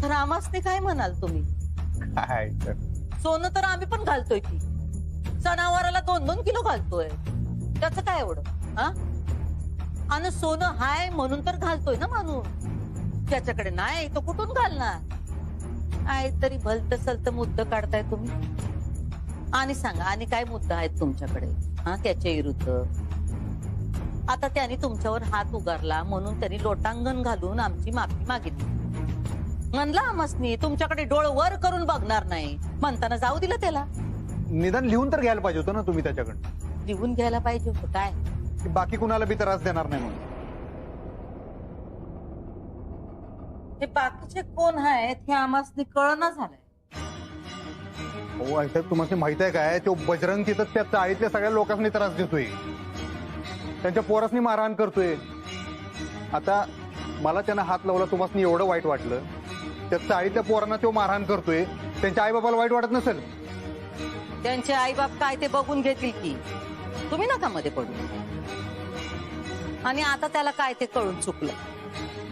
Speaker 1: तर आम्हाला काय म्हणाल तुम्ही.
Speaker 5: काय
Speaker 1: सोनं तर आम्ही पण घालतोय की, सणावाराला 2-2 किलो घालतोय, त्याचं काय एवढं. हा, आणि सोनं हाय म्हणून तर घालतोय ना माणूस. त्याच्याकडे नाही तो कुठून घालणार. काय तरी भलत सलत मुद्दा काढताय तुम्ही. आणि सांगा, आणि काय मुद्दा आहेत तुमच्याकडे हा त्याच्या विरुद्ध. आता त्यांनी तुमच्यावर हात उगारला म्हणून त्यांनी लोटांगण घालून आमची माफी मागितली. म्हणला आमसनी तुमच्याकडे डोळ वर करून बघणार नाही म्हणताना जाऊ दिलं त्याला.
Speaker 5: निदान लिहून तर घ्यायला पाहिजे होतं ना तुम्ही त्याच्याकडे.
Speaker 1: लिहून घ्यायला पाहिजे होतं काय,
Speaker 5: बाकी कुणाला बी त्रास देणार नाही म्हणून.
Speaker 1: ते बाकीचे कोण आहेत हे आम्हाला कळना झालंय.
Speaker 5: हो साहेब, तुम्हाला माहित आहे काय, तो बजरंग तिथं त्या चाळीतल्या सगळ्या लोकांनी त्रास देतोय, त्यांच्या पोरासनी मारहाण करतोय. आता मला त्यांना हात लावला तुम्हाला एवढं वाईट वाटलं, त्या चाळीतल्या पोरांना तो मारहाण करतोय, त्यांच्या आई बाबाला वाईट वाटत नसेल.
Speaker 1: त्यांचे आई बाप काय ते बघून घेतील की, तुम्ही नका मध्ये पडू. आणि आता त्याला काय ते कळून चुकलं,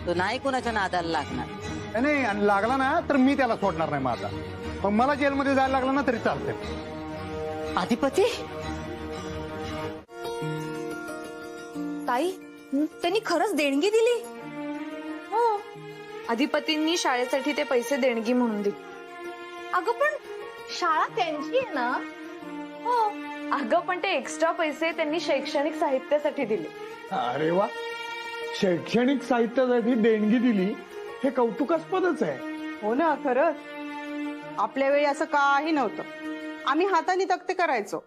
Speaker 1: तो नाही कुणाच्या नादाला लागणार.
Speaker 5: नाही, आणि लागला ना तर मी त्याला सोडणार नाही माझा. पण मला जेलमध्ये जायला लागला ना तरी चालतंय.
Speaker 1: अधिपती
Speaker 3: ताई, त्यांनी खरंच देणगी दिली. हो, अधिपतींनी शाळेसाठी ते पैसे देणगी म्हणून दिले. अगं पण शाळा त्यांची आहे ना. हो, अगं पण ते एक्स्ट्रा पैसे त्यांनी शैक्षणिक साहित्यासाठी दिले.
Speaker 13: अरे वा, शैक्षणिक साहित्यासाठी देणगी दिली हे कौतुकास्पदच आहे.
Speaker 14: हो ना, खरंच. आपल्या वेळी असं काही नव्हतं, आम्ही हाताने तक्ते करायचो.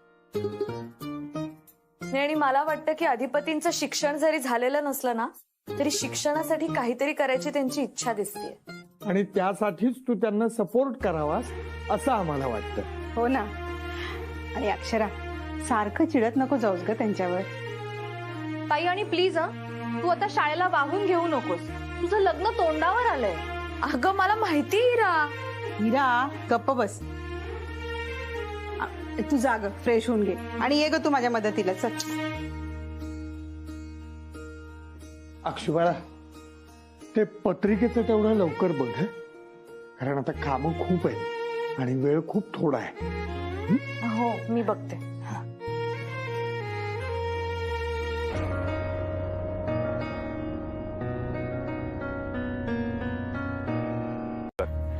Speaker 3: आणि मला वाटतं की अधिपतींचं शिक्षण जरी झालेलं नसलं ना तरी शिक्षणासाठी काहीतरी करायची त्यांची इच्छा दिसते.
Speaker 13: आणि त्यासाठीच तू त्यांना सपोर्ट करावास असं आम्हाला वाटतं.
Speaker 14: हो ना. आणि अक्षरा, सारखं चिडत नको जाऊस ग त्यांच्यावर.
Speaker 3: ताई, आणि प्लीज तू आता शाळेला वाहून घेऊ नकोस. तुझं लग्न तोंडावर आलंय. अगं मला माहिती
Speaker 14: हिरा, गप्प बस. तू जाग, फ्रेश होऊन घे आणि ये ग तू माझ्या मदतीला. चल
Speaker 13: अक्षुबाळा, ते पत्रिकेचं तेवढं लवकर बघ, कारण आता कामं खूप आहेत आणि वेळ खूप थोडा आहे.
Speaker 3: हो, मी बघते.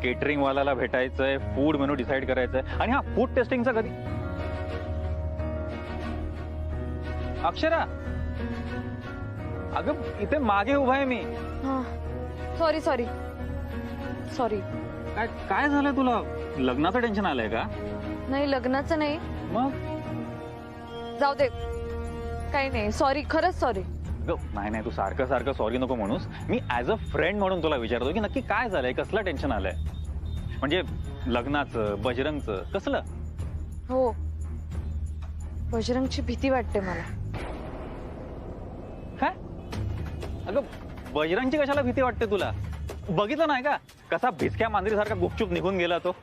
Speaker 8: केटरिंग वाल्याला भेटायचंय, फूड मेनू डिसाईड करायचंय. आणि हा फूड टेस्टिंगचा कधी? अक्षरा, अगं इथे मागे उभा आहे मी.
Speaker 3: Sorry sorry sorry.
Speaker 8: काय काय झालंय तुला? लग्नाचं टेन्शन आलंय का?
Speaker 3: नाही, लग्नाचं नाही.
Speaker 8: मग
Speaker 3: जाऊ दे, काही नाही. सॉरी, खरंच सॉरी.
Speaker 8: नाही नाही, तू सारखं सारखं सॉरी नको म्हणूस. मी ऍज अ फ्रेंड म्हणून तुला विचारतो की नक्की काय झालंय, कसलं टेन्शन आलंय? म्हणजे लग्नाचं, बजरंगचं, कसलं?
Speaker 3: हो, बजरंगची भीती वाटते मला.
Speaker 8: काय? अगं बजरंगची कशाला भीती वाटते तुला? बघितलं नाही का कसा भिसक्या मांजरीसारखा गुपचूप निघून गेला तो?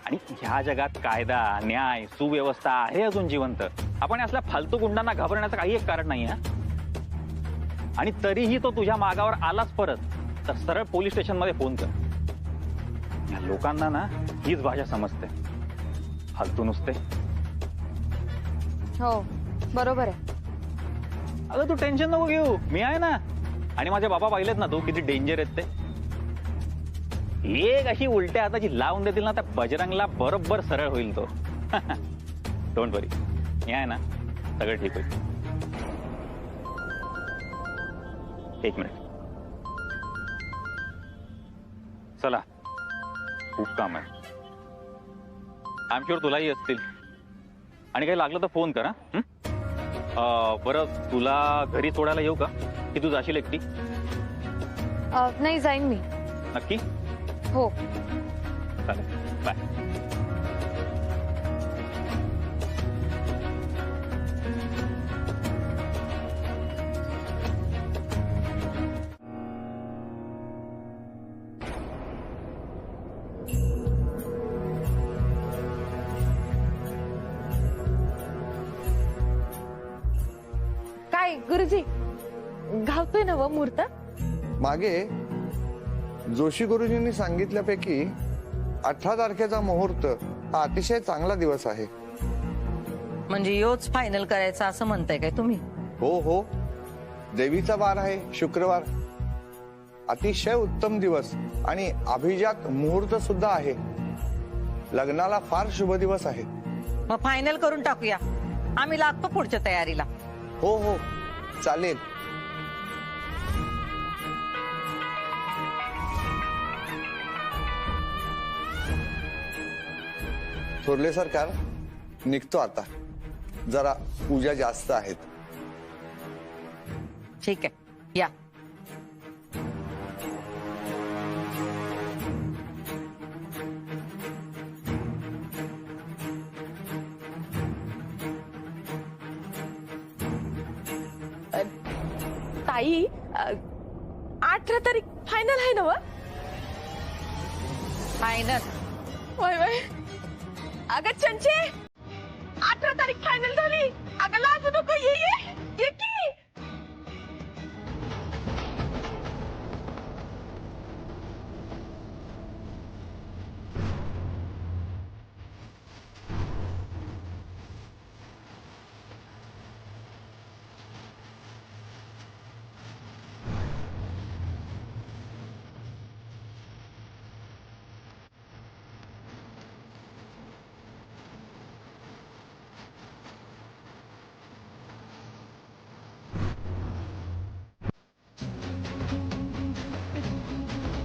Speaker 8: आणि ह्या जगात कायदा, न्याय, सुव्यवस्था आहे अजून जिवंत. आपण असल्या फालतू गुंडांना घाबरण्याचं काही एक कारण नाही. आणि तरीही तो तुझ्या मागावर आलाच परत, तर सरळ पोलीस स्टेशन मध्ये फोन कर. या लोकांना ना हीच भाषा समजते, फालतू नुसते.
Speaker 3: हो, बरोबर आहे.
Speaker 8: अगं तू टेन्शन नको घेऊ, मी आहे ना. आणि माझे बाबा पाहिलेत ना तू किती डेंजर आहेत ते. एक अशी उलट्या हाताची लावून देतील ना, त्या बजरंगला बरोबर सरळ होईल तो. डोंट वरी, मी आहे ना, सगळं ठीक होईल. एक मिनिट, चला खूप काम आहे. आय एम शुअर तुलाही असतील. आणि काही लागलं तर फोन करा. बरं, तुला घरी सोडायला येऊ का, की तू जाशील एकटी?
Speaker 3: नाही, जाईन मी.
Speaker 8: नक्की?
Speaker 3: हो.
Speaker 8: चालेल, बाय.
Speaker 3: काय गुरुजी, घावतोय ना व मुहूर्त?
Speaker 15: मागे जोशी गुरुजींनी सांगितल्यापैकी 18 तारखेचा मुहूर्त हा अतिशय चांगला दिवस आहे.
Speaker 1: म्हणजे योच फायनल करायचा असं म्हणताय काय तुम्ही?
Speaker 15: हो हो, देवीचा वार आहे, शुक्रवार. अतिशय उत्तम दिवस आणि अभिजात मुहूर्त सुद्धा आहे. लग्नाला फार शुभ दिवस आहे.
Speaker 1: मग फायनल करून टाकूया, आम्ही लागतो पुढच्या तयारीला.
Speaker 15: हो हो, चालेल. थोरले सरकार, निघतो आता. जरा पूजा जास्त आहेत.
Speaker 1: ठीक आहे, या.
Speaker 10: ताई, 18 तारीख फायनल आहे ना व?
Speaker 1: फायनल?
Speaker 10: वय वय, अगं चंचे, 18 तारीख फायनल झाली. अगं लाजू नको, ये ये ये की.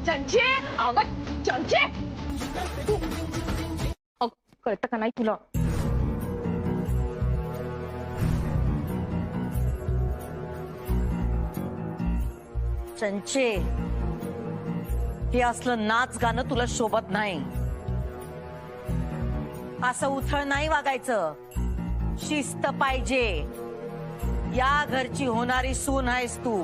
Speaker 10: चंचे, अगं चंचे, कळतं का नाही तुला?
Speaker 1: चंचे, हे असलं नाच गाणं तुला शोभत नाही. असं उथळ नाही वागायचं, शिस्त पाहिजे. या घरची होणारी सून आहेस तू.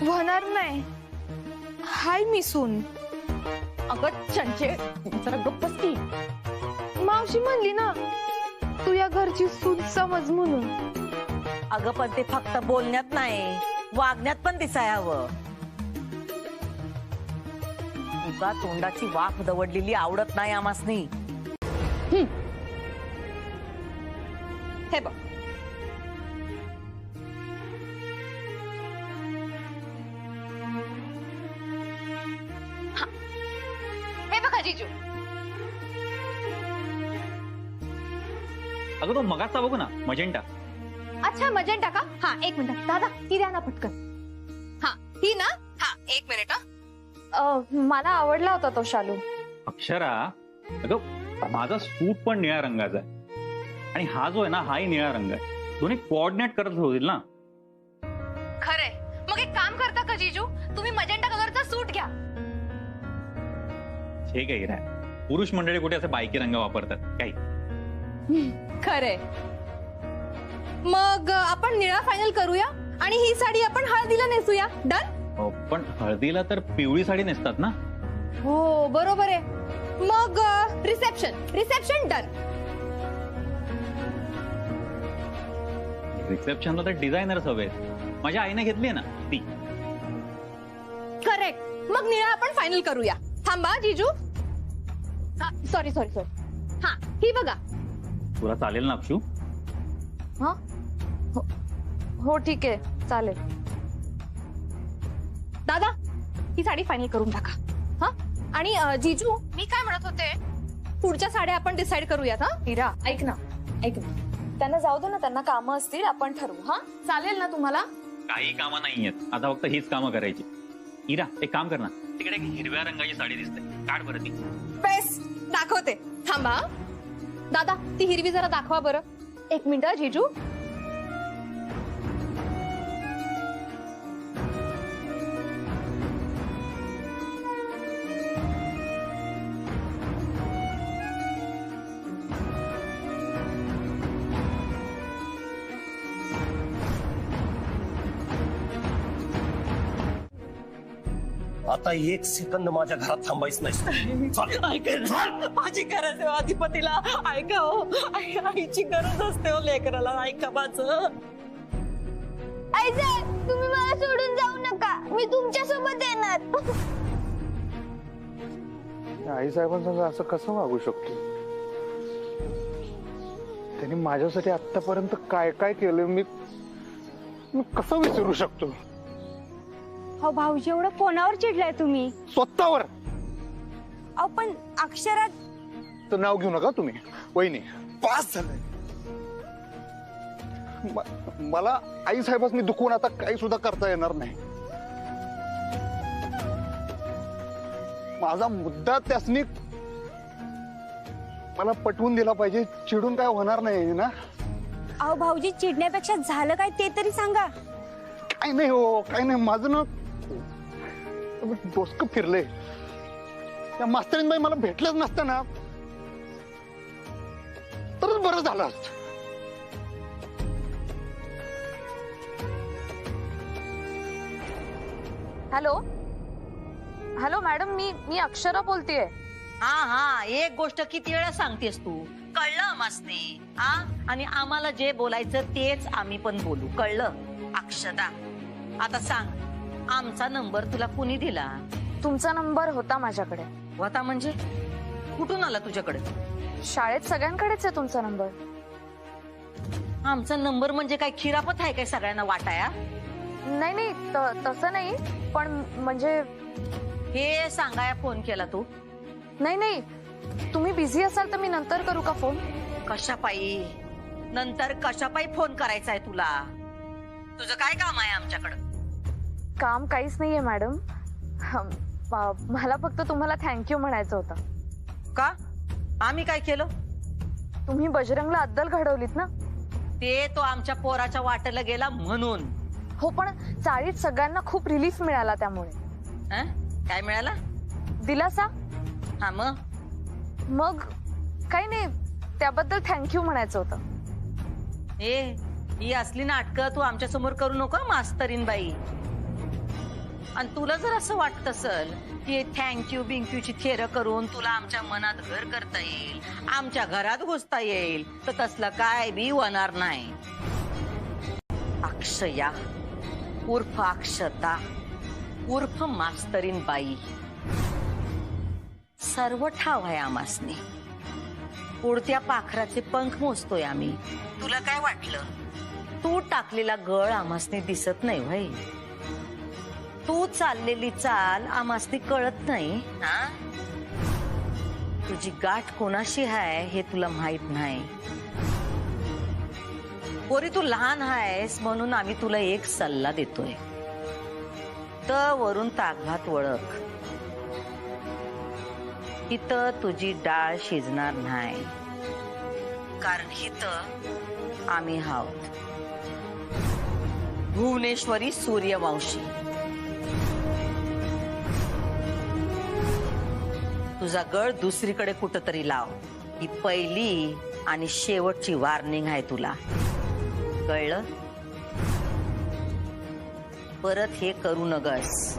Speaker 4: होणार नाही, हाय मी सून.
Speaker 10: अगं चंचे, जरा गप्प बस की.
Speaker 4: मावशी म्हणली ना तू या घरची सून समज म्हणून.
Speaker 1: अगं पण ते फक्त बोलण्यात नाही, वागण्यात पण दिसाय हवं. उगा तोंडाची वाफ दवडलेली आवडत नाही आमासनी.
Speaker 8: अगं तो मगाचा बघू ना, मजेंटा.
Speaker 4: अच्छा मजेंटा का? हा एक मिनिट दादा ती द्या ना पटकन. हा ही ना, हा एक मिनिट.
Speaker 3: मला आवडला होता तो शालू.
Speaker 8: अक्षरा, अगं माझा सूट पण निळ्या रंगाचा आहे आणि हा जो आहे ना हाही निळ्या रंग आहे. दोन्ही कोऑर्डिनेट करत होतील ना.
Speaker 4: खरंय. मग एक काम करता का जीजू, तुम्ही मजेंटा कलरचा सूट घ्या.
Speaker 8: हे काही राय, पुरुष मंडळी कुठे असे बायकी रंग वापरतात काही.
Speaker 4: खरंय. मग आपण निळा फायनल करूया आणि ही साडी आपण हळदीला नेसूया. डन.
Speaker 8: पण हळदीला तर पिवळी साडी नेसतात ना.
Speaker 4: हो बरोबर आहे. मग रिसेप्शन डन.
Speaker 8: रिसेप्शनला तर डिझायनर्स हवे. माझ्या आईने घेतली ना ती.
Speaker 4: करेक्ट. मग निळा आपण फायनल करूया. थांबा जीजू. सॉरी. हा ही बघा.
Speaker 8: तुला चालेल ना अक्षू?
Speaker 3: हा हो ठीक आहे चालेल.
Speaker 4: दादा ही साडी फायनल करून टाका. हा आणि जीजू मी काय म्हणत होते, पुढच्या साड्या आपण डिसाइड करूयात. हा
Speaker 3: इरा ऐक ना त्यांना जाऊ दे ना, त्यांना कामं असतील, आपण ठरवू. हा चालेल ना तुम्हाला?
Speaker 8: काही कामं नाहीयेत आता, फक्त हीच कामं करायची. इरा एक काम कर ना, तिकडे एक हिरव्या रंगाची साडी दिसते, काढ बरं ती.
Speaker 4: बेस दाखवते. थांबा दादा ती हिरवी जरा दाखवा बरं. एक मिनिट जीजू.
Speaker 12: आता एक सेकंद माझ्या घरात थांबायच नाही.
Speaker 1: माझी गरज आहे अधिपतीला. ऐका हो, आईची गरज असते हो लेकराला. ऐका माझं.
Speaker 16: आईसाहेब तुम्ही मला सोडून जाऊ नका, मी तुमच्या सोबत येणार.
Speaker 6: आईसाहेबांसंग असं कसं वागू शकतो? त्यांनी माझ्यासाठी आतापर्यंत काय काय केलं मी कसं विसरू शकतो?
Speaker 16: हो भाऊजी एवढं फोनावर चिडलाय तुम्ही?
Speaker 6: स्वतःवर.
Speaker 16: अहो पण अक्षरात
Speaker 6: तर नाव घेऊ नका तुम्ही. वहिनी पास झालंय. मला आई साहेबांनी दुखवून आता काही सुद्धा करता येणार नाही. माझा मुद्दा त्यासनी मला पटवून दिला पाहिजे. चिडून काय होणार नाही ना.
Speaker 16: अहो भाऊजी चिडण्यापेक्षा झालं काय ते तरी सांगा.
Speaker 6: काही नाही हो, काही नाही. माझं ना डोसकं फिरलंय. त्या मास्तरीनबाई मला भेटल्याच नसत्या ना तरच बरं झालं असत.
Speaker 3: हॅलो मॅडम, मी अक्षरा बोलतेय.
Speaker 1: हा एक गोष्ट किती वेळा सांगतेस तू? कळलं आम्हासने? हा आणि आम्हाला जे बोलायचं तेच आम्ही पण बोलू. कळलं? अक्षदा आता सांग, आमचा नंबर तुला कुणी दिला?
Speaker 3: तुमचा नंबर होता माझ्याकडे.
Speaker 1: होता म्हणजे कुठून आला तुझ्याकडे?
Speaker 3: शाळेत सगळ्यांकडेच आहे तुमचा नंबर.
Speaker 1: आमचा नंबर म्हणजे काय खिरापत आहे काय सगळ्यांना वाटाया?
Speaker 3: नाही तसं नाही, पण म्हणजे
Speaker 1: हे सांगाया फोन केला तू?
Speaker 3: नाही तुम्ही बिझी असाल तर मी नंतर करू का फोन?
Speaker 1: कशापायी नंतर कशापायी फोन करायचा आहे तुला? तुझं काय काम आहे आमच्याकडं?
Speaker 3: काम काहीच नाहीये मॅडम. मला फक्त तुम्हाला थँक्यू म्हणायचं होतं.
Speaker 1: का? आम्ही काय केलं?
Speaker 3: तुम्ही बजरंगला अद्दल घडवलीत ना.
Speaker 1: ते तो आमच्या पोराच्या वाटेला गेला म्हणून.
Speaker 3: हो पण चाळीत सगळ्यांना खूप रिलीफ मिळाला त्यामुळे.
Speaker 1: काय मिळाला?
Speaker 3: दिलासा.
Speaker 1: हा
Speaker 3: मग काही नाही, त्याबद्दल थँक्यू म्हणायचं होतं.
Speaker 1: ही असली नाटकं तू आमच्या समोर करू नको मास्तरीन बाई. आणि तुला जर असं वाटत असेल की थँक्यू बिंक्यूची थेर करून तुला आमच्या मनात घर करता येईल, आमच्या घरात घुसता येईल, तर तसलं काय बी होणार नाही. अक्षया उर्फ अक्षता उर्फ मास्तरीन बाई सर्व ठाव आहे आमासनी. उडत्या पाखराचे पंख मोजतोय आम्ही. तुला काय वाटलं? तू टाकलेला गळ आमासनी दिसत नाही भाई. तू चाललेली चाल आमासनी कळत नाही. हा तुझी गाठ कोणाशी आहे हे तुला माहित नाही. पोरी तू लहान आहेस म्हणून आम्ही तुला एक सल्ला देतोय. तर वरून ताकभात वळख. इथं तुझी डाळ शिजणार नाही, कारण इथं आम्ही आहोत. भुवनेश्वरी सूर्यवंशी. तुझा गळ दुसरीकडे कुठंतरी लाव. ही पहिली आणि शेवटची वॉर्निंग आहे तुला, कळलं? परत हे करू नगस.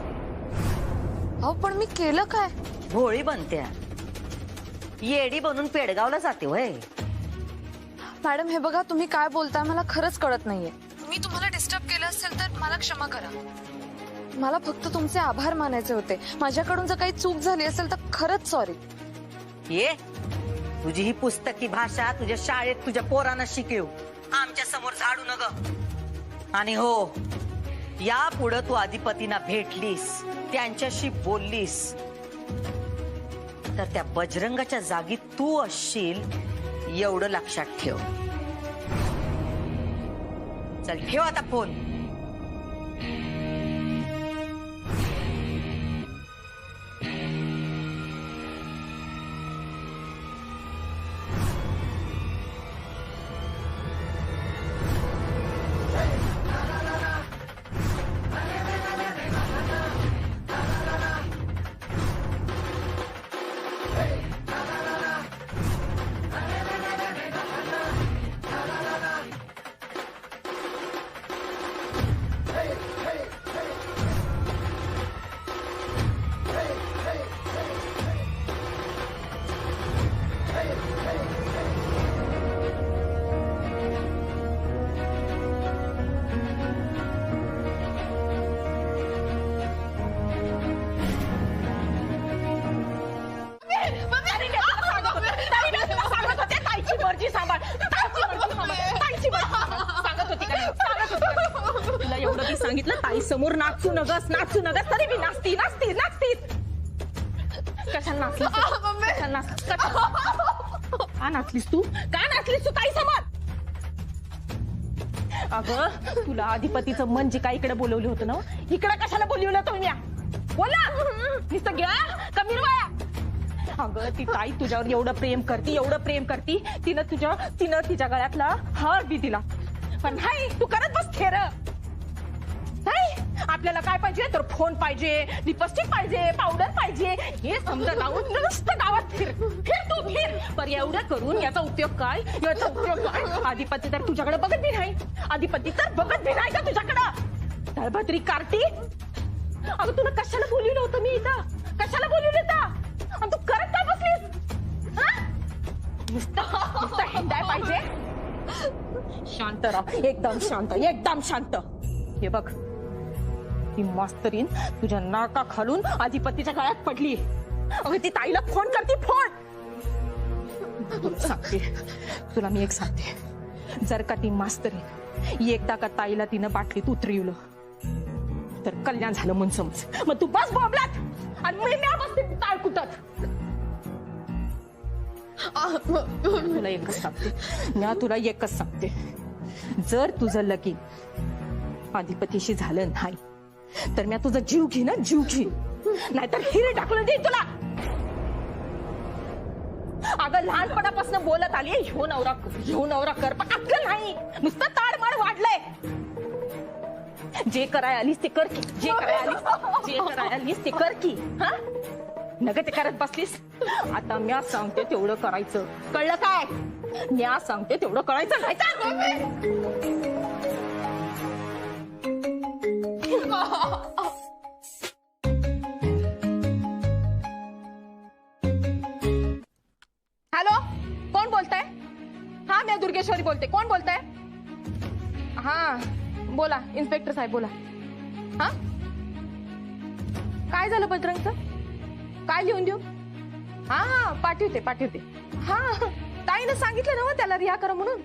Speaker 3: अहो पण मी केलं काय?
Speaker 1: भोळी बनत्या, येडी बनून पेडगावला जाते वय.
Speaker 3: मॅडम हे बघा, तुम्ही काय बोलताय मला खरंच कळत नाहीये. मी तुम्हाला डिस्टर्ब केलं असेल तर मला क्षमा करा. मला फक्त तुमचे आभार मानायचे होते. माझ्याकडून जर काही चूक झाली असेल तर खरंच सॉरी.
Speaker 1: ये तुझी ही पुस्तकी भाषा तुझ्या शाळेत तुझ्या पोरांना शिकव, आमच्या समोर झाडू नग. आणि हो, या पुढे तू अधिपतींना भेटलीस, त्यांच्याशी बोललीस तर त्या बजरंगाच्या जागी तू असशील, एवढं लक्षात ठेव. चल ठेव आता फोन.
Speaker 10: तुला एवढं मी सांगितलं, ताई समोर नाचू नगस तरी मी नाचती. कशाला नाचलीस? का नाचलीस तू ताई समोर? अगं तुला अधिपतीचं मन जे काय इकडे बोलवलं होतं ना, इकडे कशाला बोलवलं तुम्ही? बोला नुसतं घ्या कमी वाया. अगं ती ताई तुझ्यावर एवढं प्रेम करती, तिनं तिच्या गळ्यातला हार बी दिला. पण नाही, तू करत बस खेर. आपल्याला काय पाहिजे तर फोन पाहिजे, लिपस्टिक पाहिजे, पावडर पाहिजे, हे समजा लावून नुसतं गावात फिर. पर एवढं करून याचा उपयोग काय? अधिपती तर तुझ्याकडे बघत बी नाही. का तुझ्याकडं? दळभद्री कार्टी. अगं तुला कशाला बोलवलं होतं मी इथं? आणि तू करत काय बसलीस? नुसतं हिंडाय पाहिजे. शांत राहा, एकदम शांत. हे बघ, ती मास्तरीन तुझ्या नाका खालून अधिपतीच्या गळ्यात पडली. अगं ती ताईला फोन करते, फोन. तुला मी एक सांगते, जर का ती मास्तरीन एकदा का ताईला तिनं बाटलीत उतरवलं तर कल्याण झालं म्हणून समज. मग तू बस बोंबलात आणि मी बसते टाळ कुटत. तुला एकच सांगते, जर तुझं लगीन अधिपतीशी झालं नाही तर मी तुझा जीव घेईन, नाहीतर हिरे टाकलं दे तुला. अगं लहानपणापासून बोलत आली, ह्यो नवरा कर, पण अक्कल नाही, नुसतं ताडमाड वाढलंय. जे कराय आलीस ते कर की. हा नग ते करत बसलीस. आता म्या सांगते तेवढं करायचं, कळलं काय? म्या सांगते तेवढं करायचं, नाही का? हॅलो, कोण बोलताय? हा मी दुर्गेश्वरी बोलते. कोण बोलताय? हा बोला, इन्स्पेक्टर साहेब बोला. हा काय झालं बजरंगचं? काय लिहून देऊ? हा पाठवते. हा ताईनं सांगितलं ना त्याला रिहा करा म्हणून,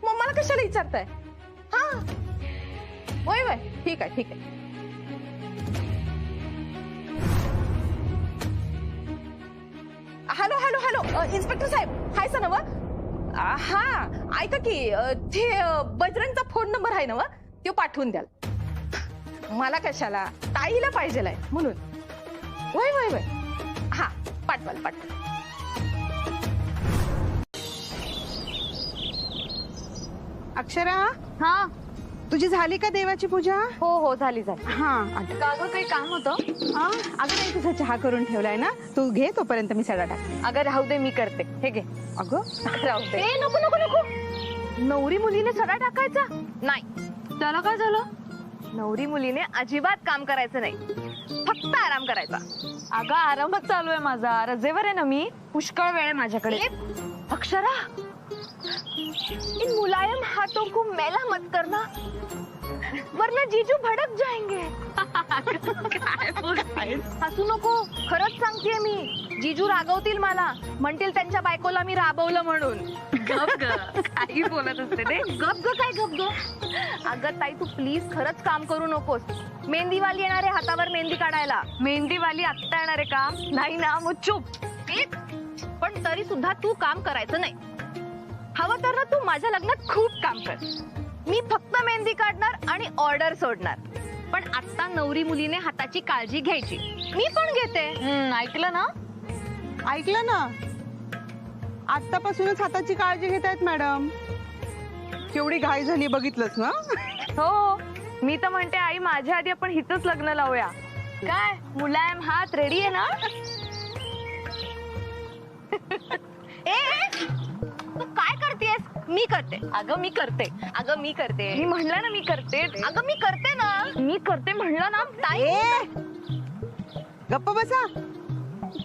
Speaker 10: मग मला कशाला विचारताय? हा वय ठीक आहे. हॅलो इन्स्पेक्टर साहेब, हाय सर नव?
Speaker 4: हा ऐका की ते बजरंगचा फोन नंबर आहे ना व? तो पाठवून द्याल. मला कशाला, ताईला पाहिजेलाय म्हणून. वय वय वय हा पाठवाल पाठवाल.
Speaker 14: अक्षरा,
Speaker 3: हा
Speaker 14: तुझी झाली का देवाची पूजा?
Speaker 3: हो हो झाली झाली.
Speaker 14: हा
Speaker 3: अगं काही काम होतं?
Speaker 14: अगं नाही, तुझा चहा करून ठेवलाय ना, तू घे तोपर्यंत मी सगळा टाकते.
Speaker 3: अगं राहू दे, मी करते. हे घे.
Speaker 14: अगं
Speaker 3: राहू दे. नको नको नको. नवरी मुलीने सडा टाकायचा नाही. त्याला काय झालं? नवरी मुलीने अजिबात काम करायचं नाही, फक्त आराम करायचा. अगं आरामच चालू आहे माझा, रजेवर आहे ना मी, पुष्कळ वेळ आहे माझ्याकडे. अक्षरा, इन मुलायम हाथों को मैला मत करना वरना जीजू भडक जाएंगे. हसू नको, खरंच सांगतेय मी. जीजू रागवतील मला, म्हणतील त्यांच्या बायकोला मी राबवलं म्हणून. गप ग, काही बोलत असते ते. गप ग, काय गप ग. अगं ताई, तू प्लीज खरंच काम करू नकोस. मेहंदीवाली येणार आहे हातावर मेहंदी काढायला. मेहंदीवाली आत्ता येणार आहे का? नाही ना, मग चुप. पण तरी सुद्धा तू काम करायचं नाही. हवं तर ना तू माझ्या लग्नात खूप काम कर. मी फक्त मेहंदी काढणार आणि ऑर्डर सोडणार. पण आता नवरी मुलीने हाताची काळजी घ्यायची. मी पण घेते. ऐकलं ना?
Speaker 14: ऐकलं ना, आतापासूनच हाताची काळजी घेत आहेत मॅडम. केवढी घाई झाली बघितलंच ना.
Speaker 3: हो, मी तर म्हणते आई, माझ्या आधी आपण हिथंच लग्न लावूया. काय मुलायम हात रेडी आहे ना? तू काय करतेस? मी करते. अगं मी करते. अगं मी करते. मी म्हणलं ना मी करते. अगं मी करते ना. मी करते म्हणलं ना ताई.
Speaker 14: गप्प बसा.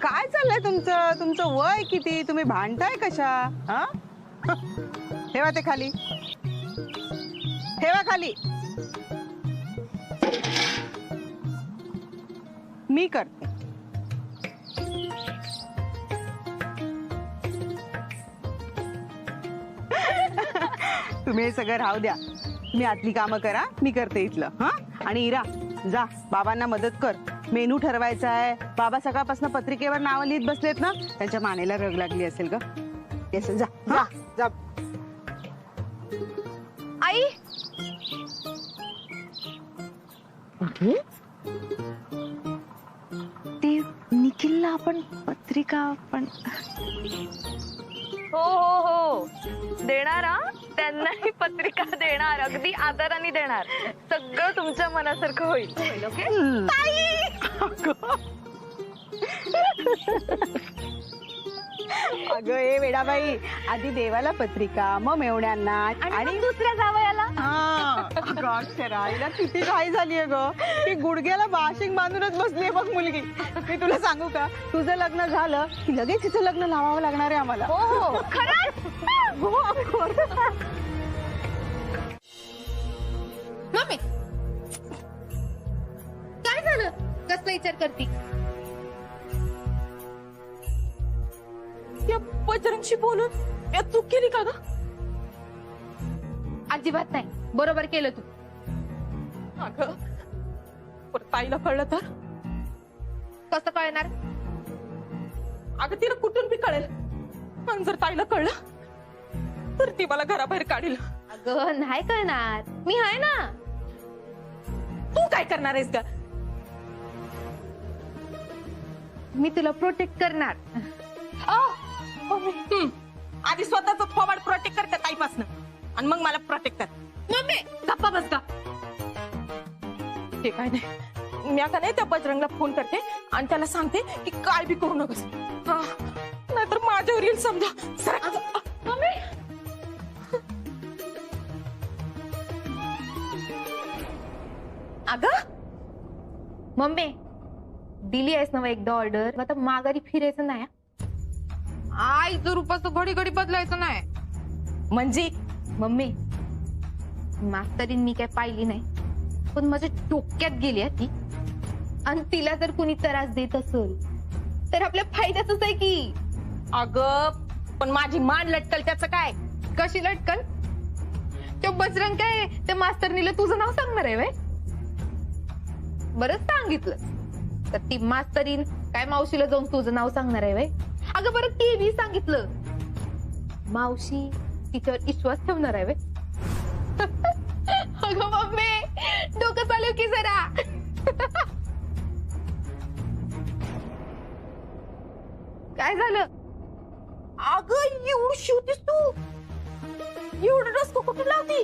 Speaker 14: काय चाललंय तुमचं? तुमचं वय किती? तुम्ही भांडताय कशा? हा, ठेवा ते खाली, ठेवा खाली. मी करते. तुम्ही हे सगळं राहू द्या. मी आतली कामं करा, मी करते इथलं. हा, आणि इरा, जा बाबांना मदत कर. मेनू ठरवायचा आहे. बाबा सकाळपासून पत्रिकेवर नावं लिहित बसलेत ना, त्यांच्या मानेला रग लागली असेल ग. येस, जा जा जा.
Speaker 3: आई, ते निखिलला आपण पत्रिका पण. हो हो हो देणार. त्यांनाही पत्रिका देणार, अगदी आदराने देणार. सगळं तुमच्या मनासारखं होईल. ओके
Speaker 14: अगं ए वेडाबाई, आधी देवाला पत्रिका, मग मेवण्यांना आणि
Speaker 3: दुसऱ्या जावयाला.
Speaker 14: अगं अक्षरा, हिला किती घाई झालीये ग. की गुडघ्याला बाशिंग बांधूनच बसलीये बघ मुलगी. मी तुला सांगू का, तुझं लग्न झालं की लगेच तिचं लग्न लावावं लागणार आहे आम्हाला.
Speaker 3: हो हो खरंच.
Speaker 4: मम्मी, काय झालं? कसला विचार करती?
Speaker 10: या बजरंगशी बोलून या चूक केली का ग?
Speaker 4: अजिबात नाही, बरोबर केलं तू.
Speaker 10: अगं परत ताईला कळलं तर?
Speaker 4: कसं कळणार?
Speaker 10: अगं तिला कुठून बी कळेल. पण जर ताईला कळलं तर ती मला घराबाहेर काढील.
Speaker 4: अगं नाही कळणार, मी आहे ना.
Speaker 10: तू काय करणार आहेस का?
Speaker 4: मी तुला प्रोटेक्ट करणार.
Speaker 10: आधी स्वतःच फॉवर्ड प्रोटेक्ट करते ताईपासून, आणि मग मला प्रोटेक्ट कर.
Speaker 4: मम्मी
Speaker 10: गप्पा बस का. ते काय नाही, मी आता नाही त्या बजरंगला फोन करते आणि त्याला सांगते की काय बी करू नकोस. हा, नाहीतर माझ्यावर येईल समजा.
Speaker 4: मम्मी
Speaker 10: अगं
Speaker 4: मम्मी दिली आहेस ना एकदा ऑर्डर, आता माघारी फिरायचं नाही. आईचं रूपाचं घडी घडी बदलायचं नाही.
Speaker 10: म्हणजे
Speaker 4: मम्मी, मास्तरीन मी काय पाहिली नाही, पण माझ्या डोक्यात गेली आहे ती. आणि तिला जर कुणी त्रास देत असेल तर आपल्या फायद्याच आहे की.
Speaker 10: अगं पण माझी मान लटकल त्याचं काय?
Speaker 4: कशी लटकल? तो बजरंग काय त्या मास्तरनीला तुझं नाव सांगणार आहे? बरंच सांगितलं तर ती मास्तरीन काय मावशीला जाऊन तुझं नाव सांगणार आहे? अगं बरं ते बी सांगितलं मावशी तिच्यावर विश्वास ठेवणार आहे वे अगं मम्मी डोकं चालू की जरा काय झालं अगं एवढी शिवतीस तू एवढं डोसकं कुठे लावती